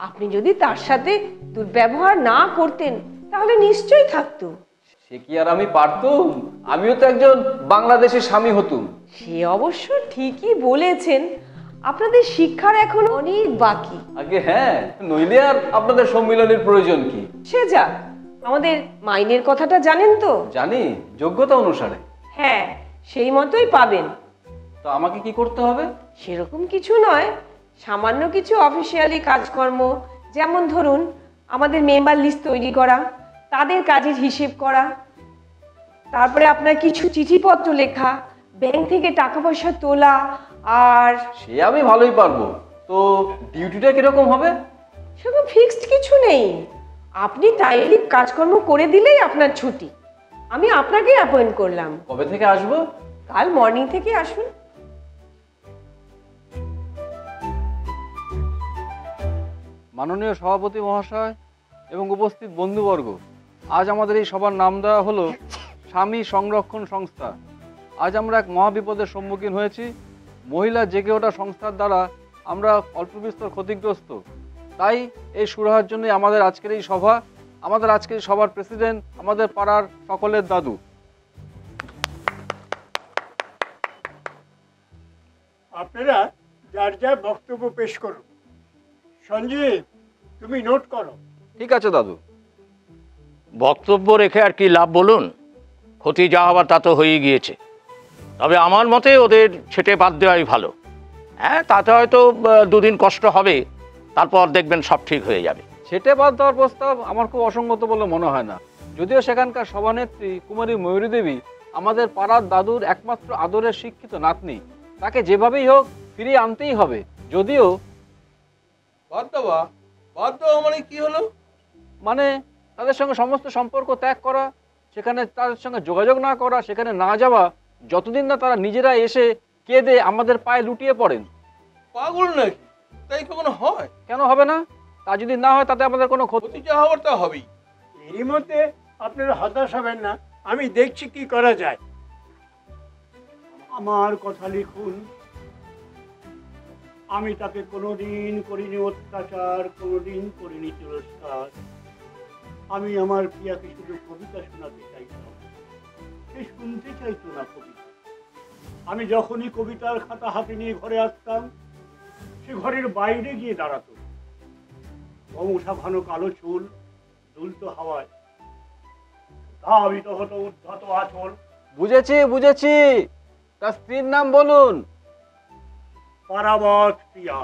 আপনি যদি তার সাথে দুর্ব্যবহার না করতেন তাহলে নিশ্চয়ই থাকতো। সে কি আর আমি পারতুম? আমিও তো একজন বাংলাদেশি স্বামী হতুম। সে অবশ্য ঠিকই বলেছেন, আপনাদের শিক্ষার এখন অনেক বাকি। আগে হ্যাঁ, নইলে আর আপনাদের সম্মিলনের প্রয়োজন কি? সে যাক, আমাদের মাইনের কথাটা জানেন তো? জানি, যোগ্যতা অনুসারে। হ্যাঁ, সেই মতোই পাবেন। তো আমাকে কি করতে হবে? সেরকম কিছু নয়, সামান্য কিছু অফিসিয়ালি কাজকর্ম, যেমন ধরুন আমাদের মেম্বার লিস্ট তৈরি করা, তাদের কাজের হিসেব করা, তারপরে আপনার কিছু চিঠিপত্র লেখা, ব্যাংক থেকে টাকা পয়সা তোলা। আর সে আমি ভালোই পারবো। তো ডিউটিটা কিরকম হবে? সেরকম ফিক্সড কিছু নেই, আপনি টাইমলি কাজকর্ম করে দিলেই আপনার ছুটি। আমি আপনাকে অ্যাপয়েন্ট করলাম। কবে থেকে আসবো? কাল মর্নিং থেকে আসুন। মাননীয় সভাপতি মহাশয় এবং উপস্থিত বন্ধুবর্গ, আজ আমাদের এই সবার নাম দেওয়া হলো স্বামী সংরক্ষণ সংস্থা। আজ আমরা এক মহাবিপদের সম্মুখীন হয়েছি। মহিলা জেগে ওঠা সংস্থার দ্বারা আমরা অল্প বিস্তর ক্ষতিগ্রস্ত। তাই এই সুরাহার জন্য আমাদের আজকের এই সভা, আমাদের আজকের সভার প্রেসিডেন্ট আমাদের পাড়ার সকলের দাদু। আপনারা যার যার বক্তব্য পেশ করুন। সঞ্জীব, তুমি নোট করো। ঠিক আছে দাদু। বক্তব্য রেখে আর কি লাভ বলুন? ক্ষতি যা হবার তা তো হয়েই গিয়েছে। তবে আমার মতে ওদের ছেটে বাদ দেওয়াই ভালো। হ্যাঁ, তাতে হয়তো দুদিন কষ্ট হবে, তারপর দেখবেন সব ঠিক হয়ে যাবে। ছেটে বাদ দেওয়ার প্রস্তাব আমার খুব অসঙ্গত বলে মনে হয় না। যদিও সেখানকার সভানেত্রী কুমারী ময়ূরী দেবী আমাদের পাড়ার দাদুর একমাত্র আদরের শিক্ষিত নাতনি, তাকে যেভাবেই হোক ফিরিয়ে আনতেই হবে। যদিও বাদ দেওয়া, বাদ দেওয়া মানে কি হলো? মানে তাদের সঙ্গে সমস্ত সম্পর্ক ত্যাগ করা, সেখানে তাদের সঙ্গে যোগাযোগ না করা, সেখানে না যাওয়া, যতদিন না তারা নিজেরা এসে কেঁদে আমাদের পায়ে লুটিয়ে পড়েন। পাগল নাকি? তাই কখনো হয়? কেন হবে না? তা যদি না হয় তাতে আমাদের কোনো ক্ষতি যা হবার তা হবেই। এরই মধ্যে আপনারা হতাশ হবেন না, আমি দেখছি কি করা যায়। আমার কথা লিখুন। আমি তাকে কোনোদিন করিনি অত্যাচার, কোনোদিন করিনি তিরস্কার। আমি আমার প্রিয়াকে শুধু কবিতা শোনাতে চাইতাম, সে শুনতে চাইতো না কবিতা। আমি যখনই কবিতার খাতা হাতে নিয়ে ঘরে আসতাম, সে ঘরের বাইরে গিয়ে দাঁড়াতো। বমুঠা ঘন কালো চুল দুলতো হাওয়ায়, ধাবিত হতো উদ্ধত আঁচল। বুঝেছি বুঝেছি, তার স্ত্রীর নাম বলুন। পারাবত প্রিয়া।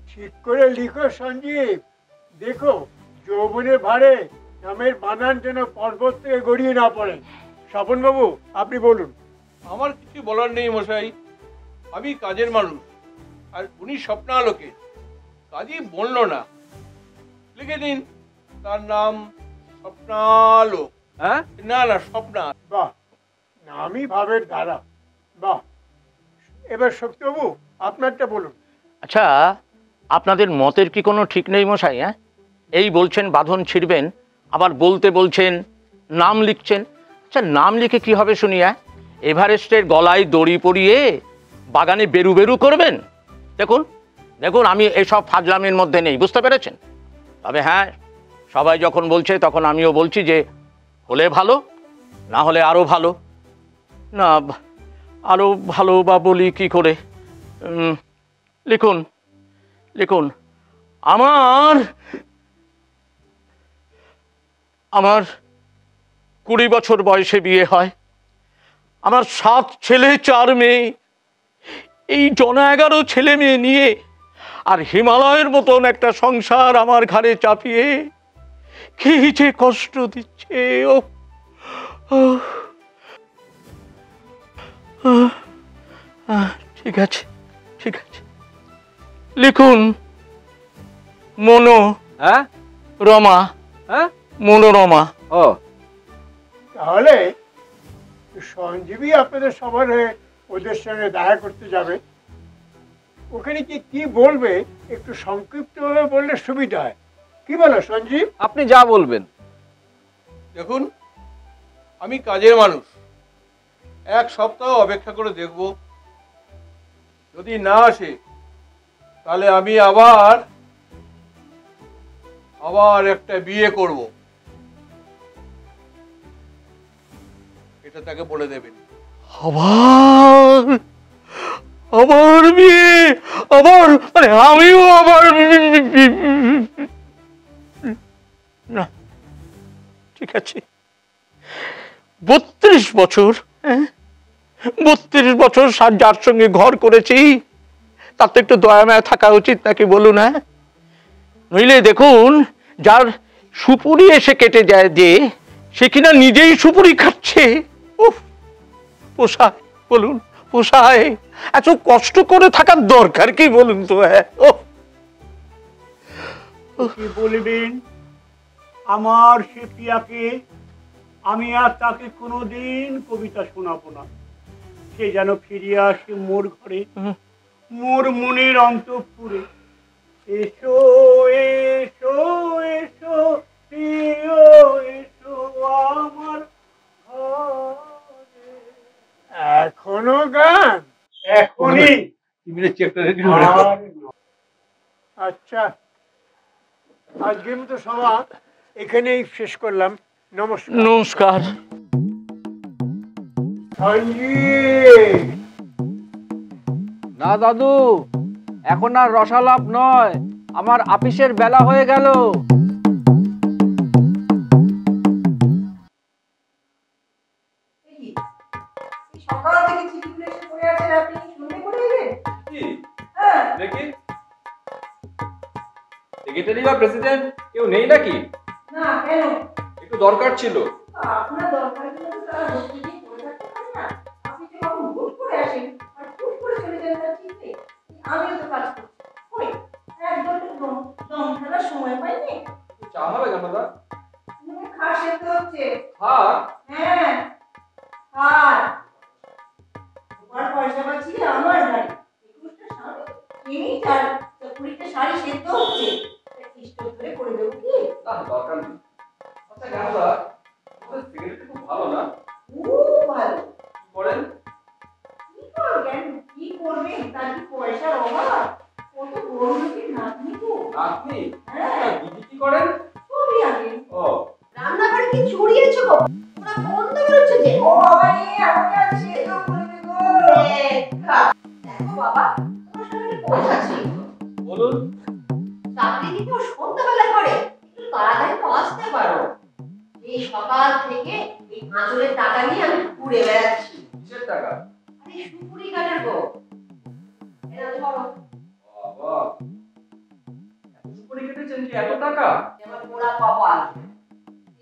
ঠিক করে লিখো সঞ্জীব। দেখো যৌবনের ভারে নামের বানান যেন পর্বত থেকে গড়িয়ে না পড়ে। স্বপন বাবু, আপনি বলুন। আমার কিছু বলার নেই মশাই, আমি কাজের মানুষ, আর উনি স্বপ্নালোকে। কাজই বলল না, লিখে দিন তার নাম স্বপ্নালোক। হ্যাঁ, না না, স্বপ্না। বাহ, নামই ভাবের ধারা। বাহ, এবার শক্তিবাবু আপনারটা বলুন। আচ্ছা, আপনাদের মতের কি কোনো ঠিক নেই মশাই? হ্যাঁ, এই বলছেন বাঁধন ছিঁড়বেন, আবার বলতে বলছেন নাম লিখছেন। আচ্ছা, নাম লিখে কি হবে শুনি? হ্যাঁ, এভারেস্টের গলায় দড়ি পরিয়ে বাগানে বেরু বেরু করবেন? দেখুন দেখুন, আমি এসব ফাজলামের মধ্যে নেই, বুঝতে পেরেছেন? তবে হ্যাঁ, সবাই যখন বলছে তখন আমিও বলছি যে হলে ভালো, না হলে আরও ভালো। না, আরও ভালো বা বলি কি করে? লিখুন লিখুন। আমার 20 বছর বয়সে বিয়ে হয়। আমার 7 ছেলে 4 মেয়ে। এই জনা 11 ছেলে মেয়ে নিয়ে আর হিমালয়ের মতন একটা সংসার আমার ঘাড়ে চাপিয়ে কি যে কষ্ট দিচ্ছে। ও ঠিক আছে ঠিক আছে, লিখুন মনো। হ্যাঁ, রমা। হ্যাঁ, মনোরমা। ও তাহলে সঞ্জীবী আপনাদের সবার হয়ে ওদের সঙ্গে দেখা করতে যাবে। ওখানে কি বলবে একটু সংক্ষিপ্তভাবে বললে সুবিধা হয়। কি বলো সঞ্জীব? আপনি যা বলবেন। দেখুন, আমি কাজের মানুষ, 1 সপ্তাহ অপেক্ষা করে দেখব। যদি না আসে তাহলে আমি আবার একটা বিয়ে করব, এটা তাকে বলে দেবেন। আবার বিয়ে? আবার মানে আমিও আবার? না, ঠিক আছে। 32 বছর, 32 বছর যার সঙ্গে ঘর করেছি, তার তো একটু দয়া মায়া থাকা উচিত নাকি বলুন? হ্যাঁ, নইলে দেখুন, যার সুপুরি এসে কেটে যায় যে, সে কিনা নিজেই সুপুরি খাচ্ছে। উফ, পোষায় বলুন? পোষায়? এত কষ্ট করে থাকার দরকার কি বলুন তো? হ্যাঁ, কি বলবেন? আমার সে প্রিয়াকে আমি আর তাকে কোনোদিন কবিতা শোনাবো না। সে যেন ফিরিয়ে আসে মোর ঘরে, মোর মনের অন্তঃপুরে। এসো এসো এসো প্রিয়, এসো আমার ঘরে। এখনো গান? এখনো টিভির চেকটা রেডি আচ্ছা, আজকের মতো সভা এখানেই শেষ করলাম। নমস্কার। নমস্কার। না দাদু, এখন আর রসালাপ নয়, আমার আপিসের বেলা হয়ে গেল। সকাল থেকে চিঠিগুলো এসে পড়ে আছেন, আপনি শুনতে করে এলেন? দেখি সেক্রেটারি বা প্রেসিডেন্ট কেউ নেই নাকি? না, কেন? একটু দরকার ছিল। আপনার দরকার ছিল তো তারা বসে দিয়ে পড়ে থাকতে পারে না? আপনি যে কখন হুট করে আসেন আর হুট করে চলে যান তার ঠিক নেই। আমিও তো কাজ করছি, ওই একদম দম ফেলার সময় পাইনি। চা হবে কেন দা? খাট সেদ্ধ হচ্ছে। খাট? হ্যাঁ, খাট। তোমার পয়সা বাঁচিয়ে আমার গাড়ি 21টা শাড়ি কিনি, তার 20টা শাড়ি সেদ্ধ হচ্ছে। স্টোভ ধরে করে দেবো কি? না, দরকার নেই। আচ্ছা কেন দা, ওদের সেক্রেটারি খুব ভালো না? খুব ভালো। কি করেন? কি করবেন? কি করবেন? তার কি পয়সার অভাব? কত বড় লোকের নাতনি তো। নাতনি? হ্যাঁ। দিদি কি করেন? ছবি আঁকেন। ও, রান্নাঘরে কি ছড়িয়েছো গো? পুরো বন্ধ বেরোচ্ছে যে। ও বাবা রে, আমাকে আর সেদ্ধ করে দেবো। দেখো বাবা, তোমার সঙ্গে একটা কথা আছে। বলুন। চাকরি কি কেউ সন্ধ্যাবেলা করে? একটু তাড়াতাড়ি তো আসতে পারো। এই সকাল থেকে এই আঁচলের টাকা নিয়ে আমি ঘুরে বেড়াচ্ছি। কিসের টাকা? আরে সুপুরি কাটার গো। এরা ধরো। বাবা, এত সুপুরি কেটেছেন কি, এত টাকা? আমার পোড়া কপাল।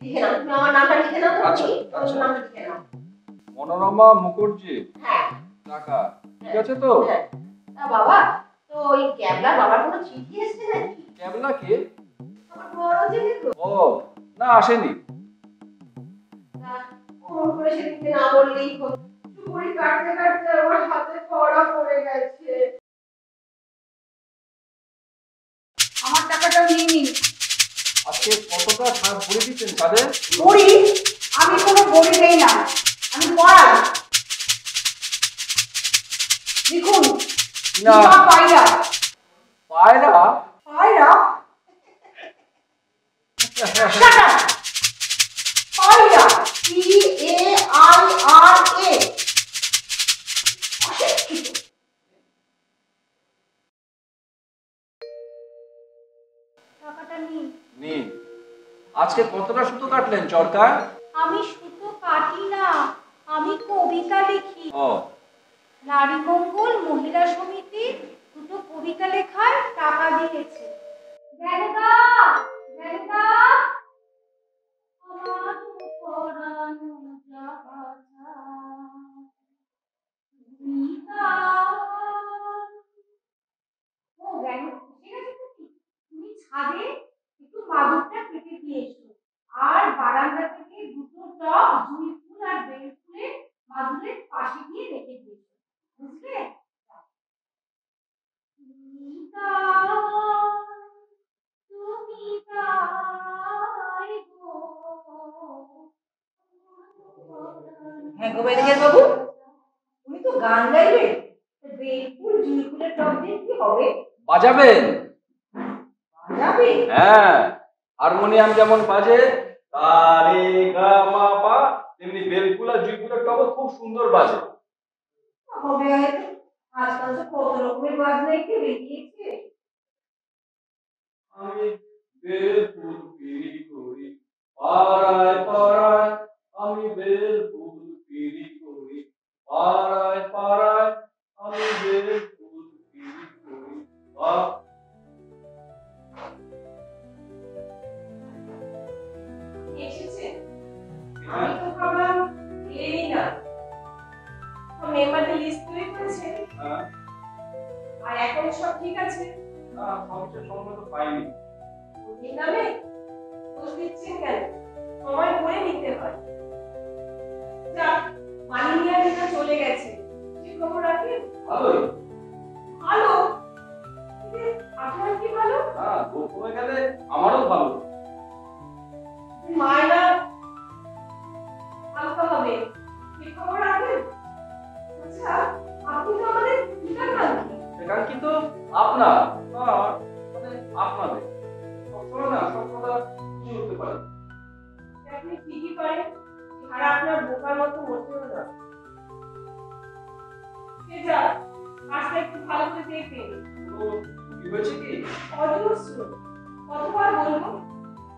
লিখে নাও, তুমি আমার নামটা লিখে নাও তো। আচ্ছা, তুমি আচ্ছা। নামটা লিখে নাও। মনোরমা মুখার্জি। হ্যাঁ। টাকা ঠিক আছে তো? হ্যাঁ। তা বাবা, তো ওই ক্যাবলার বাবার কোনো চিঠি এসেছে নাকি? ক্যাবলা কে? আমার বড় ছেলে তো। ও না, আসেনি। ফোন করে সেদিকে না বললেই হতো। চুড়ি কাটতে কাটতে আমার হাতে খড়া পড়ে গেছে। আমার টাকাটা নিয়ে নিন। আজকে কতটা ছাড় ভরে দিচ্ছেন তাদের? বড়ি? আমি কোনো বড়ি দেই না, আমি পড়াই। দেখুন, না। পায়রা। পায়রা? পায়রা? পায়রা, PAIRA। টাকাটা নিন। নিন। আজকে কতটা সুতো কাটলেন চরকা? আমি সুতো কাটি না, আমি কবিতা লিখি। ও, নারী মঙ্গল মহিলা সমিতি দুটো কবিতা লেখার টাকা দিয়েছে। জ্ঞানদা, জ্ঞানদা, আমার পরানো যাবাছা গীতা। ও জ্ঞান, ঠিক আছে তুমি ছাদে একটু মাদুরটা কেটে দিয়ে এসো, আর বারান্দা থেকে দুটো টব জুঁই ফুল আর বেল ফুলে মাদুরের পাশে দিয়ে রেখে দিয়েছো, বুঝলে? তুমি তাই গো। হ্যাঁ গো ম্যানেজার বাবু, তুমি তো গান গাইবে। বেলফুল জুঁই ফুলের টব দিয়ে কি হবে? বাজাবেন? বাজাবে? হ্যাঁ, হারমোনিয়াম যেমন বাজে তারে গা মা পা, তেমনি বেলফুল আর জুঁইফুলের টবও খুব সুন্দর বাজে। হবে হয়তো। আজকাল তো কত রকমের বাজনাই কি বেরিয়েছে। আমি বেলফুল পিড়ি করি পাড়ায় পাড়ায়, আমি বেলফুল পিড়ি করি পাড়ায় পাড়ায়, আমি বেলফুল পিড়ি করি। এসেছে? আমি তো ভাবলাম এলেই না। মেম্বারদের লিস্ট তৈরি করেছে? হ্যাঁ। আর এখন সব ঠিক আছে? না, সবচেয়ে সম্মত পাইনি। এই নামে দোষ দিচ্ছেন কেন? সময় করে নিতে হয়। যাক, মালিনিয়া দিদা চলে গেছে, কি খবর রাখেন? ভালোই। ভালো? আপনার কি ভালো? হ্যাঁ, ভোগ কমে গেলে আমারও ভালো। মায়না হালকা হবে, কি খবর রাখেন? আচ্ছা, আপনি তো আমাদের দেখে কি হয়েছে কি? অজস্র কতবার বলবো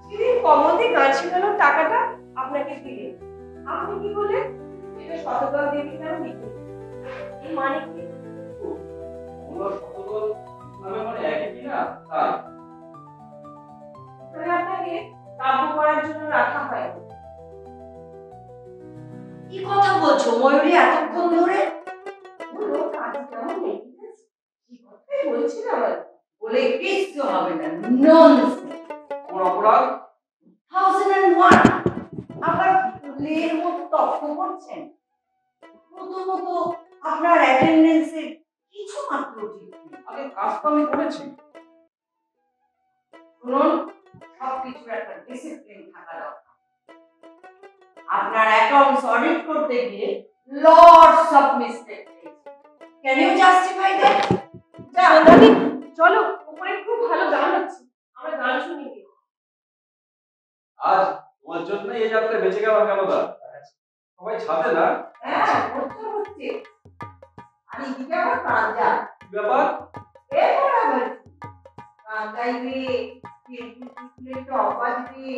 সেদিন কমতে গান শেখানোর টাকাটা আপনাকে দিলে আপনি কি বললেন এটা শতদল দেবীর নামে লিখে এই মানে কি? আমরা শতদল নামে মানে একই কি না? তাই তাহলে আপনাকে কাব্য করার জন্য রাখা হয়। কি কথা বলছো ময়ূরী এতক্ষণ ধরে? বলো কাজ কেমন নেই কি কথাই বলছিলাম বলে কিচ্ছু হবে না, ননসেন্স। কোন অপরাধ? 1001 আবার ফুলের মতো তর্ক করছেন। প্রথমত আপনার অ্যাটেন্ডেন্সে কিছু মাত্র ঠিক নেই। আগে কাজ তো আমি করেছি। শুনুন, সবকিছুর একটা ডিসিপ্লিন থাকা দরকার। আপনার অ্যাকাউন্টস অডিট করতে গিয়ে লটস অফ মিস্টেক হয়েছে। Can you justify that? দাদি চলো উপরে খুব ভালো গান হচ্ছে আমরা গান শুনি। আজ তোমার জন্য এই যাত্রা বেঁচে গেল কেন দা? সবাই ছাদে না? হ্যাঁ হচ্ছে আর এদিকে আবার কাঁজা ব্যাপার? এরপর আবার কাঁজাইবে, টপ বাজবে,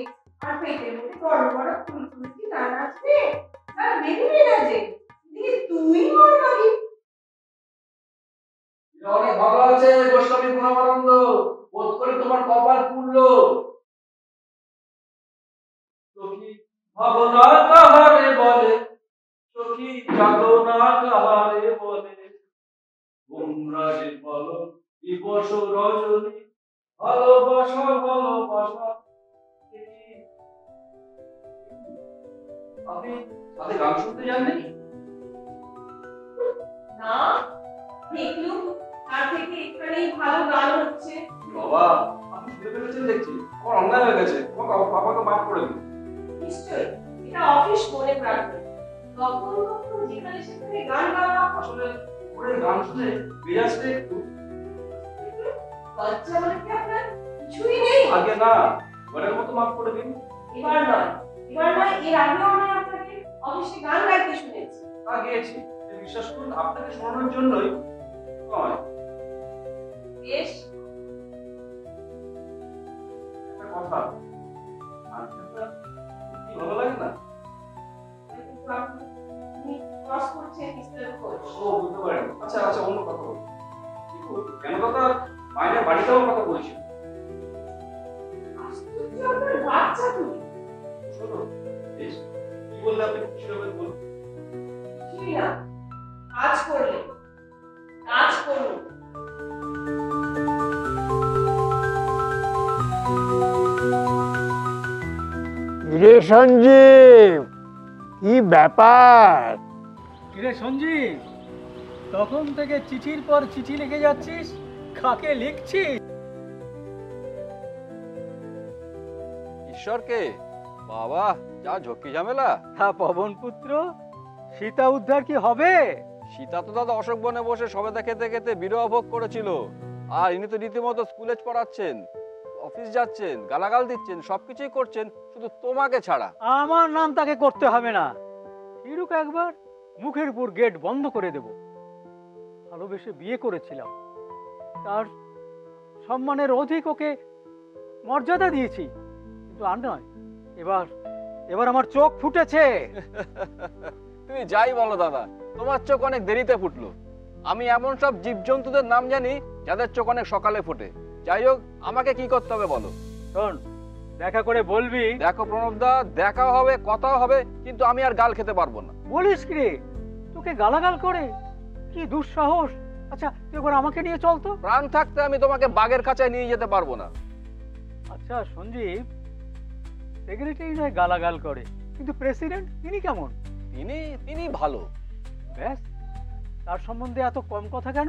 আর পেটের মধ্যে বড় বড় ফুলফুলকি গান আসবে, আর বেরোবে না যে তুই মর বাড়ি। অনেক ভালো আছে গোস্বামী গুণানন্দ, বোধ করে তোমার কপাল পুরলো। সখী ভাবনা কাহারে বলে, সখী যাতনা কাহারে বলে, ঘুমরাজে বলো দিবস রজনী, ভালোবাসা ভালোবাসা। আপনি সাথে গান শুনতে যাননি? না দেখলুম তার থেকে এখানেই ভালো গান হচ্ছে। বাবা আপনি শুনে ফেলেছেন দেখছি, আমার অন্যায় হয়ে গেছে, বাবাকে মাফ করে দিন। নিশ্চয়ই এটা অফিস মনে রাখবে, তখন তখন যেখানে সেখানে গান গাওয়া আসলে ওরে গান শুনে মেজাজটা একটু লজ্জা বলে কি আপনার কিছুই নেই? আগে না, ঘরের মতো মাফ করে দিন। এবার নয় এর আগেও আমি আপনাকে অফিসে গান গাইতে শুনেছি। তা গিয়েছি, বিশ্বাস করুন আপনাকে শোনানোর জন্যই নয়। বেশ একটা কথা, আজকালটা কি ভালো লাগে না? কিন্তু আপনি ক্রস করছেন মিস্টার ঘোষ। ও বুঝতে পারেন। আচ্ছা আচ্ছা অন্য কথা বলুন। কিন্তু কেন কথা মায়ের বাড়িতেও কথা বলেছি। আশ্চর্য, আপনার বাচ্চা তুমি। শোনো বেশ, কি বললে আপনি খুশি হবেন বলুন। কিছুই না, কাজ করলে কাজ করুন। রে সঞ্জীব, কি ব্যাপার? কিরে সঞ্জীব, তখন থেকে চিঠির পর চিঠি লিখে যাচ্ছিস, কাকে লিখছিস? ঈশ্বরকে? বাবা যা ঝক্কি ঝামেলা। হ্যাঁ পবন পুত্র, সীতা উদ্ধার কি হবে? সীতা তো দাদা অশোক বনে বসে সবেদা খেতে খেতে বিরহ ভোগ করেছিল, আর ইনি তো রীতিমতো স্কুলে পড়াচ্ছেন, অফিস যাচ্ছেন, গালাগাল দিচ্ছেন, সবকিছুই করছেন, শুধু তোমাকে ছাড়া। আমার নাম তাকে করতে হবে না, ফিরুক একবার, মুখের উপর গেট বন্ধ করে দেব। ভালোবেসে বিয়ে করেছিলাম, তার সম্মানের অধিক ওকে মর্যাদা দিয়েছি, কিন্তু আর নয়, এবার আমার চোখ ফুটেছে। তুমি যাই বলো দাদা, তোমার চোখ অনেক দেরিতে ফুটলো। আমি এমন সব জীবজন্তুদের নাম জানি যাদের চোখ অনেক সকালে ফোটে। যাই হোক, আমাকে কি করতে হবে বলো। শোন, দেখা করে বলবি। দেখো প্রণবদা, দেখা হবে, কথাও হবে, কিন্তু আমি আর গাল খেতে পারবো না। বলিস কি রে, তোকে গালাগাল করে? কি দুঃসাহস! আচ্ছা তুই এবার আমাকে নিয়ে চল তো। প্রাণ থাকতে আমি তোমাকে বাঘের খাঁচায় নিয়ে যেতে পারবো না। আচ্ছা সঞ্জীব, সেক্রেটারি নয় গালাগাল করে, কিন্তু প্রেসিডেন্ট তিনি কেমন? তিনি ভালো। ব্যাস, তার সম্বন্ধে এত কম কথা কেন?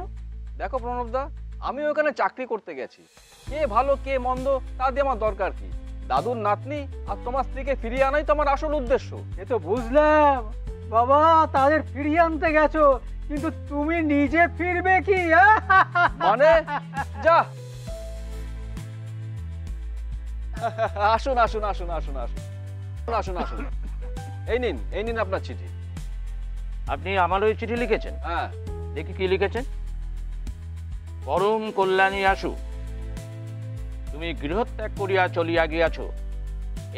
দেখো প্রণবদা, আমি ওখানে চাকরি করতে গেছি, কে ভালো কে মন্দ তা দিয়ে আমার দরকার কি? দাদুর নাতনি আর তোমার স্ত্রীকে ফিরিয়ে আনাই তো আমার আসল উদ্দেশ্য। এ তো বুঝলাম বাবা, তাদের ফিরিয়ে আনতে গেছো, কিন্তু তুমি নিজে ফিরবে কি? মানে যা আসুন আসুন আসুন আসুন আসুন আসুন আসুন, এই নিন আপনার চিঠি। আপনি আমার ওই চিঠি লিখেছেন? হ্যাঁ। দেখি কি লিখেছেন। পরম কল্যাণী আসু, তুমি গৃহত্যাগ করিয়া চলিয়া গিয়াছ,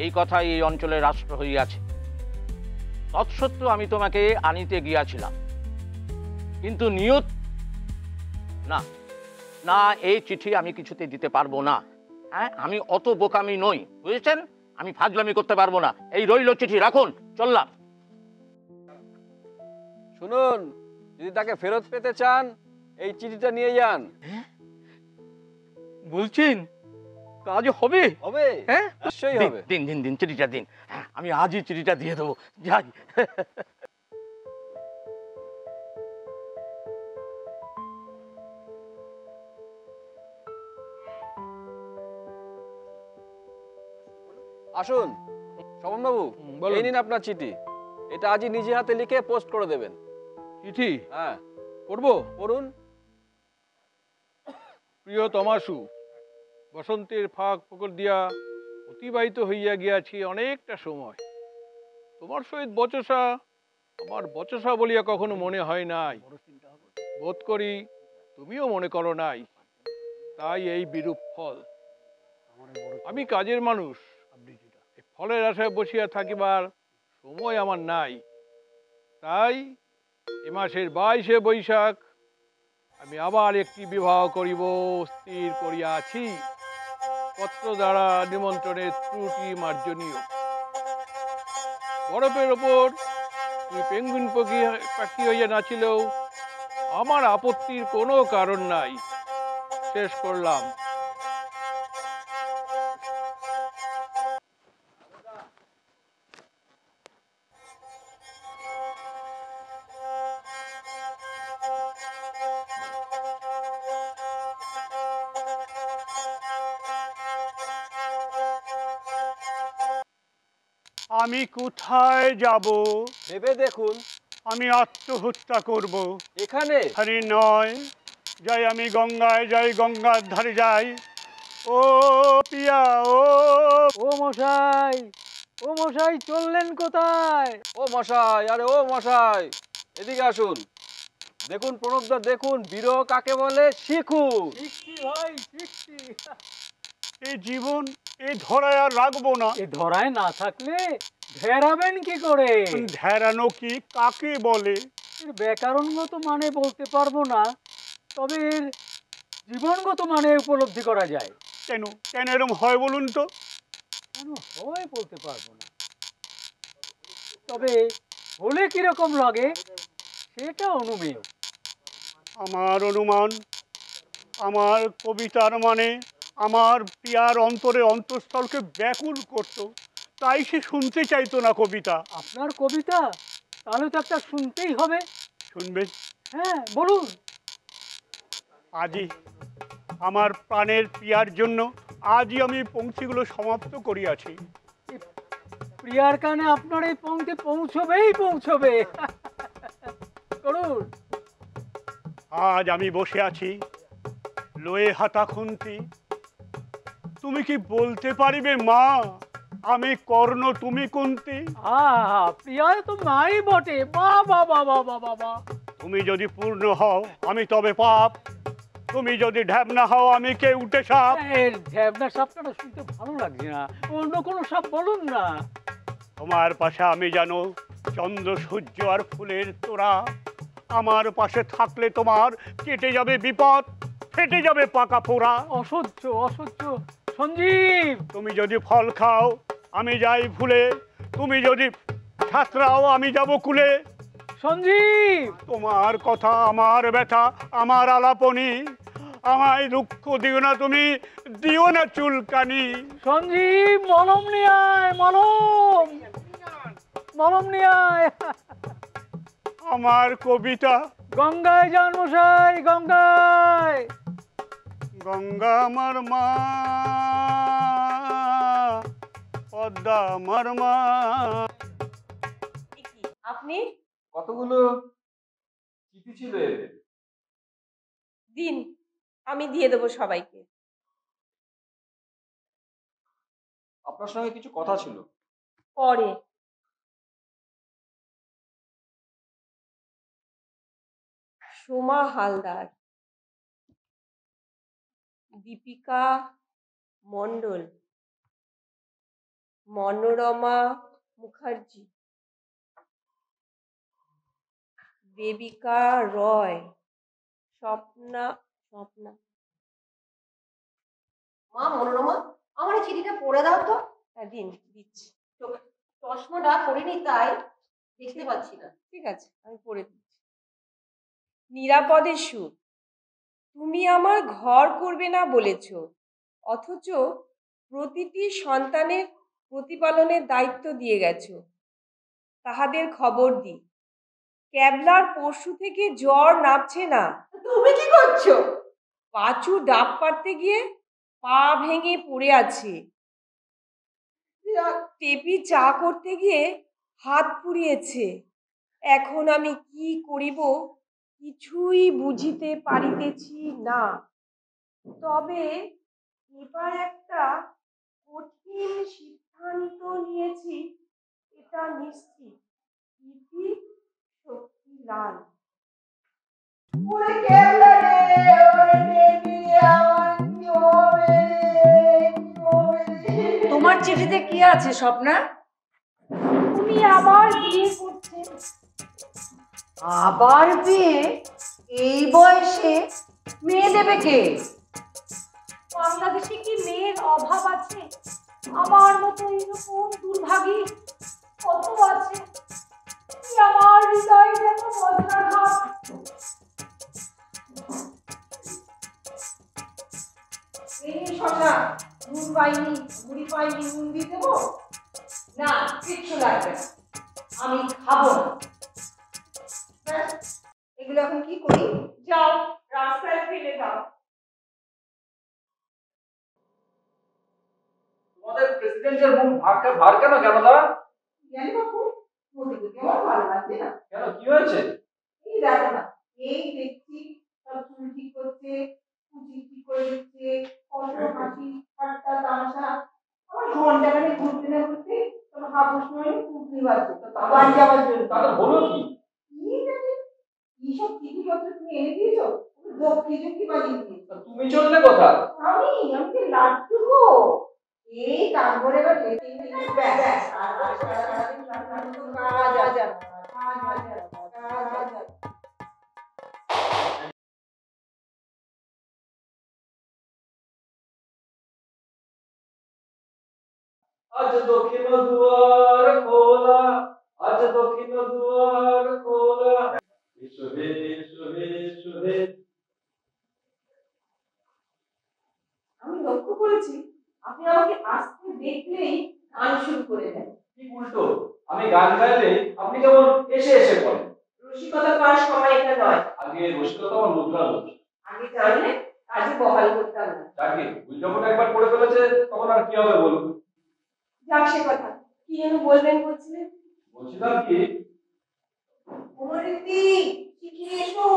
এই কথাই এই অঞ্চলে রাষ্ট্র হইয়াছে। তৎসত্ত্বেও আমি তোমাকে আনিতে গিয়াছিলাম, কিন্তু নিয়ত না না, এই চিঠি আমি কিছুতে দিতে পারবো না। হ্যাঁ, আমি অত বোকামি নই, বুঝেছেন? আমি ফাজলামি করতে পারবো না। এই রইল চিঠি, রাখুন, চললাম। শুনুন, যদি তাকে ফেরত পেতে চান এই চিঠিটা নিয়ে যান। বলছেন কাজ হবে? হবে, হ্যাঁ নিশ্চয়ই হবে। দিন দিন দিন, চিঠিটা দিন। হ্যাঁ, আমি আজই চিঠিটা দিয়ে দেবো, যাই। আসুন স্বপন বাবু, এই নিন আপনার চিঠি। এটা আজই নিজে হাতে লিখে পোস্ট করে দেবেন। চিঠি? হ্যাঁ, পড়বো? পড়ুন। প্রিয় তমাসু, বসন্তের ফাঁক ফোকর দিয়া অতিবাহিত হইয়া গিয়াছি অনেকটা সময়। তোমার সহিত বচসা আমার বচসা বলিয়া কখনো মনে হয় নাই, বোধ করি তুমিও মনে করো নাই, তাই এই বিরূপ ফল। আমি কাজের মানুষ, এই ফলের আশায় বসিয়া থাকিবার সময় আমার নাই। তাই এ মাসের 22শে বৈশাখ আমি আবার একটি বিবাহ করিব স্থির করিয়াছি। পত্র দ্বারা নিমন্ত্রণের ত্রুটি মার্জনীয়। বরফের ওপর তুমি পেঙ্গুইন পাখি হইয়া নাচিলেও আমার আপত্তির কোনো কারণ নাই। শেষ করলাম। আমি কোথায় যাব? ভেবে দেখুন। আমি আত্মহত্যা করব। এখানে? আরে নয়, যাই আমি গঙ্গায়, যাই গঙ্গার ধারে যাই। ও পিয়া, ও মশাই, ও মশাই চললেন কোথায়? ও মশাই, আরে ও মশাই, এদিকে আসুন। দেখুন প্রণবদা, দেখুন বিরহ কাকে বলে শিখুন। শিখছি ভাই, শিখছি। এই জীবন এ ধরায় আর রাখবো না। এ ধরায় না থাকলে ধেরাবেন কি করে? ধেরানো কি কাকে বলে? এর ব্যাকরণগত মানে বলতে পারবো না, তবে এর জীবনগত মানে উপলব্ধি করা যায়। কেন কেন এরম হয় বলুন তো? কেন হয় বলতে পারবো না, তবে হলে কিরকম লাগে সেটা অনুমেয়। আমার অনুমান, আমার কবিতার মানে আমার পিয়ার অন্তরে অন্তঃস্থলকে ব্যাকুল করত, তাই সে শুনতে চাইতো না কবিতা। আপনার কবিতা? তাহলে তো একটা শুনতেই হবে। শুনবেন? হ্যাঁ বলুন। আজই আমার প্রাণের পিয়ার জন্য আজই আমি পংক্তিগুলো সমাপ্ত করিয়াছি। প্রিয়ার কানে আপনার এই পংক্তি পৌঁছবেই পৌঁছবে। করুন। আজ আমি বসে আছি লয়ে হাতা খুন্তি। তুমি কি বলতে পারিবে মা, আমি কর্ণ তুমি কুন্তি? প্রিয়া তো মাই বটে। বাবা বাবা বাবা বা। তুমি যদি পূর্ণ হও আমি তবে পাপ, তুমি যদি ঢ্যাবনা হও আমি কে উঠে সাপ। ঢ্যাবনা সাপটা শুনতে ভালো লাগছে না, অন্য কোনো সাপ বলুন না। তোমার পাশে আমি জানো চন্দ্র সূর্য আর ফুলের তোরা। আমার পাশে থাকলে তোমার কেটে যাবে বিপদ, ফেটে যাবে পাকা পোড়া। অসহ্য অসহ্য। সঞ্জীব, তুমি যদি ফল খাও আমি যাই ভুলে, তুমি যদি ছাত্রাও আমি যাব কুলে। সঞ্জীব, তোমার কথা আমার ব্যথা, আমার আলাপনি, আমায় দুঃখ দিও না, তুমি দিও না চুলকানি। সঞ্জীব, মলম নিয়ে আয়, মলম, মলম নিয়ে আয়। আমার কবিতা। গঙ্গায় যান মশাই, গঙ্গায়। গঙ্গা আমার মা, পদ্মা আমার মা। আপনি কতগুলো চিঠি ছিল? দিন, আমি দিয়ে দেবো সবাইকে। আপনার সঙ্গে কিছু কথা ছিল। পরে। সোমা হালদার। দীপিকা মণ্ডল, মনোরমা মুখার্জি, দেবিকা রয়, স্বপ্না স্বপ্না। মা মনোরমা, আমার এই চিঠিটা পড়ে দাও তো। দিন দিচ্ছি। চশমাটা পরিনি তাই দেখতে পাচ্ছি না। ঠিক আছে, আমি পড়ে দিচ্ছি। নিরাপদে সুর, তুমি আমার ঘর করবে না বলেছ, অথচ প্রতিটি সন্তানের প্রতিপালনের দায়িত্ব দিয়ে গেছো। তাহাদের খবর দি, ক্যাবলার পরশু থেকে জ্বর নামছে না। তুমি কি করছো? পাঁচু ডাব পাড়তে গিয়ে পা ভেঙে পড়ে আছে। টেপি চা করতে গিয়ে হাত পুড়িয়েছে। এখন আমি কি করিব কিছুই বুঝিতে পারিতেছি না। তবে এবার একটা কঠিন সিদ্ধান্ত নিয়েছি, এটা নিশ্চিত। ইতি শক্তিলাল। তোমার চিঠিতে কি আছে স্বপ্না? তুমি আবার বিয়ে করছে। আবার বিয়ে? এই বয়সে মেয়ে দেবে কে? বাংলাদেশে কি মেয়ের অভাব আছে? আমার মতো এরকম দুর্ভাগী কত আছে। আমার হৃদয় যেন বজ্রাঘাত। শশা নুন পাইনি, মুড়ি পাইনি, নুন দিয়ে দেবো? না, কিচ্ছু লাগবে না, আমি খাবো না। এগুলো এখন কি করি? যাও রাস্তায় ফেলে দাও। তোমাদের প্রেসিডেন্টের মুখ ভার কেন জ্ঞানদা? জানি বাবু, মোদিকে কেমন ভালো লাগছে না? কেন, কি হয়েছে? এই দেখো না, এই দেখছি সব চুল ঠিক করছে, কুচি ঠিক করে দিচ্ছে, কত হাসি ঠাট্টা তামাশা। আমার ঘন্টা খানে ঘুরতে না ঘুরতে তোমার হাবুস নয় কুটনি বাজছে বাড়ি যাওয়ার জন্য। তাহলে হলো কি? এইসব চিঠিপত্র তুমি এনে দিয়েছো? দক্ষি ঝুঁকি বাজিয়ে দিয়েছো। তুমি চললে কথা? আমি কি লাড্ডু গো? এই তারপরে এবার আজ দক্ষিণ দুয়ার খোলা, আজ দক্ষিণ দুয়ার খোলা, এসো হে এসো হে এসো হে। আমি লক্ষ্য করেছি আপনি আমাকে আসতে দেখলেই গান শুরু করে দেন। কি উল্টো, আমি গান গাইলে আপনি কেমন এসে এসে বলেন। রসিকতা করার সময় এটা নয়। আগে রসিকতা আমার মুদ্রা দোষ। আগে জানলে কাজে বহাল করতাম না। যাকে ভুল যখন একবার পড়ে ফেলেছে তখন আর কি হবে বলুন। যাক সে কথা, কি যেন বলবেন বলছিলেন? বলছিলাম কি, অমরিতি শিখিয়ে এসো,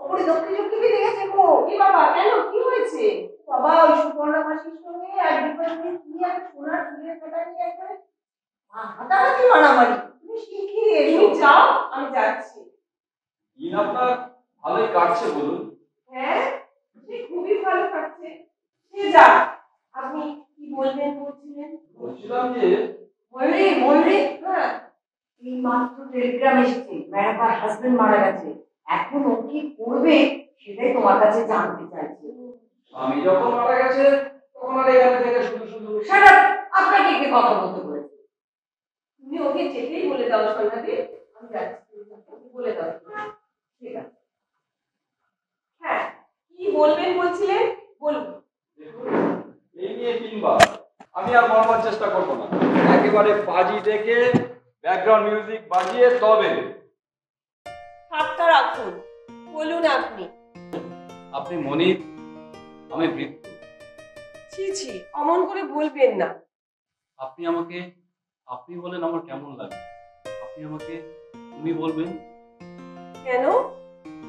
ওপরে দক্ষিণ ঝুঁকি বেঁধে গেছে গো। কি বাবা, কেন কি হয়েছে? বাবা ওই সুপর্ণা মাসির সঙ্গে আর বিপদে কি আর সোনার চুলের কাটা নিয়ে একবারে হাতাহাতি মারামারি। তুমি শিখিয়ে এসো। তুমি যাও, আমি যাচ্ছি। দিন আপনার ভালোই কাটছে বলুন। হ্যাঁ, সে খুবই ভালো কাটছে। সে যা, আপনি কি বলবেন বলছিলেন? বলছিলাম যে ময়ূরী, ময়ূরী, হ্যাঁ, এই মাত্র টেলিগ্রাম এসেছে, ম্যাডামের হাজবেন্ড মারা গেছে। এখন ও কি করবে সেটাই তোমার কাছে জানতে চাইছি। আমি যখন মারা গেছে তখন আর এখানে থেকে শুধু শুধু সেটা আপনাকে কে কথা বলতে বলেছে? তুমি ওকে যেতেই বলে দাও সন্ধ্যাদি, আমি যাচ্ছি। বলে দাও। ঠিক আছে। হ্যাঁ, কি বলবেন বলছিলেন বলুন। এই নিয়ে তিনবার আমি আর বলবার চেষ্টা করবো না, একেবারে বাজি ডেকে ব্যাকগ্রাউন্ড মিউজিক বাজিয়ে তবে। ঠাট্টা রাখুন, বলুন আপনি। আপনি মনির, আমি বৃত্ত। ছি ছি, অমন করে বলবেন না। আপনি আমাকে আপনি বলেন আমার কেমন লাগে? আপনি আমাকে তুমি বলবেন কেন?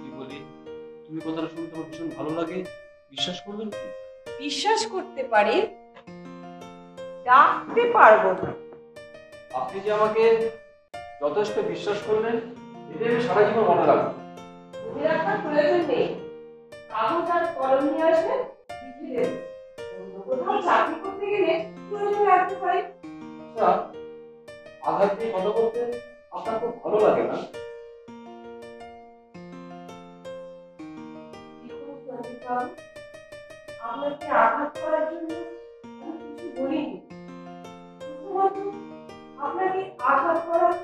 কি বলি, তুমি কথাটা শুনতে আমার ভীষণ ভালো লাগে, বিশ্বাস করবেন কি? বিশ্বাস করতে পারি, ডাকতে পারবো না। আপনি যে আমাকে যথেষ্ট বিশ্বাস করলেন এটা আমি সারা জীবন মনে রাখবো। মনে রাখার প্রয়োজন নেই। কাগজ আর কলম নিয়ে আসবেন, লিখে দেবেন। বাবু, আপনাকে আঘাত করার জন্য আমি কিছু বলিনি। প্রথমত, আপনাকে আঘাত করার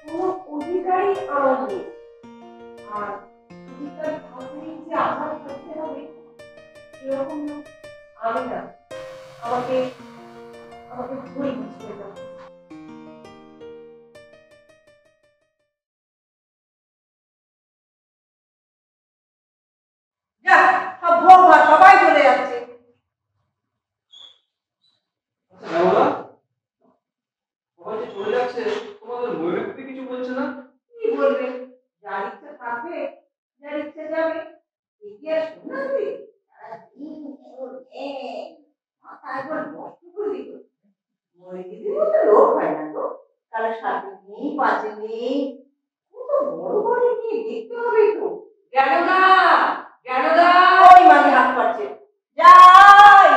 কোনো অধিকারই আমার নেই। আর অধিকার থাকলেই যে আঘাত করতে হবে এরকম লোক আমি না। আমাকে ভুল বুঝতে দাও। যা, সব ভোগ ভাত সবাই চলে যাচ্ছে। চলে যাচ্ছে, তোমাদের ময়ূরী কিছু বলছে না? কি বলবে? যার ইচ্ছা থাকবে, যার ইচ্ছা যাবে। কি আর শুনতে মাথায় একবার নষ্ট করে দিল। মরিদিদির মতো লোক হয় না তো, তার সাথে নেই, পাশে নেই। কত বড় বড় নিয়ে দেখতে হবে তো। জ্ঞানদা, জ্ঞানদা, ওই মাঝে হাত পাচ্ছে। যাই।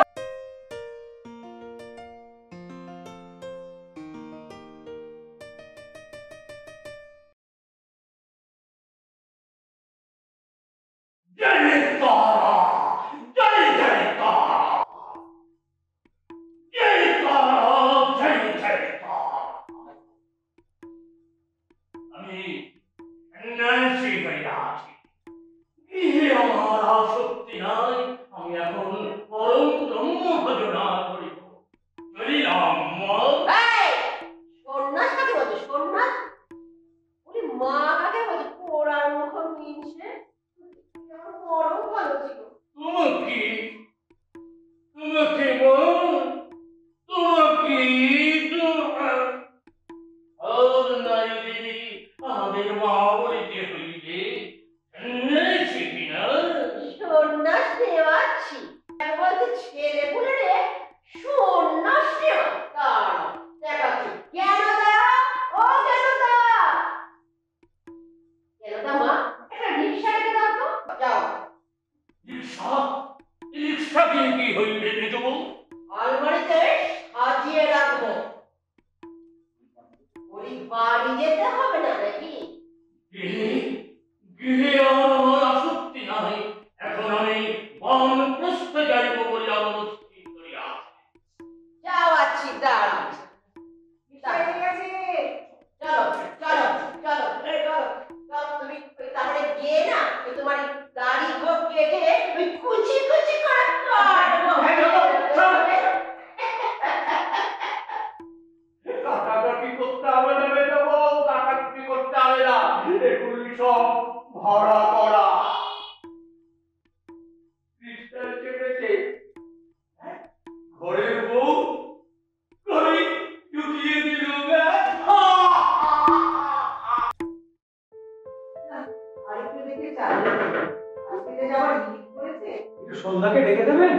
সন্ধ্যাকে ডেকে দেবেন?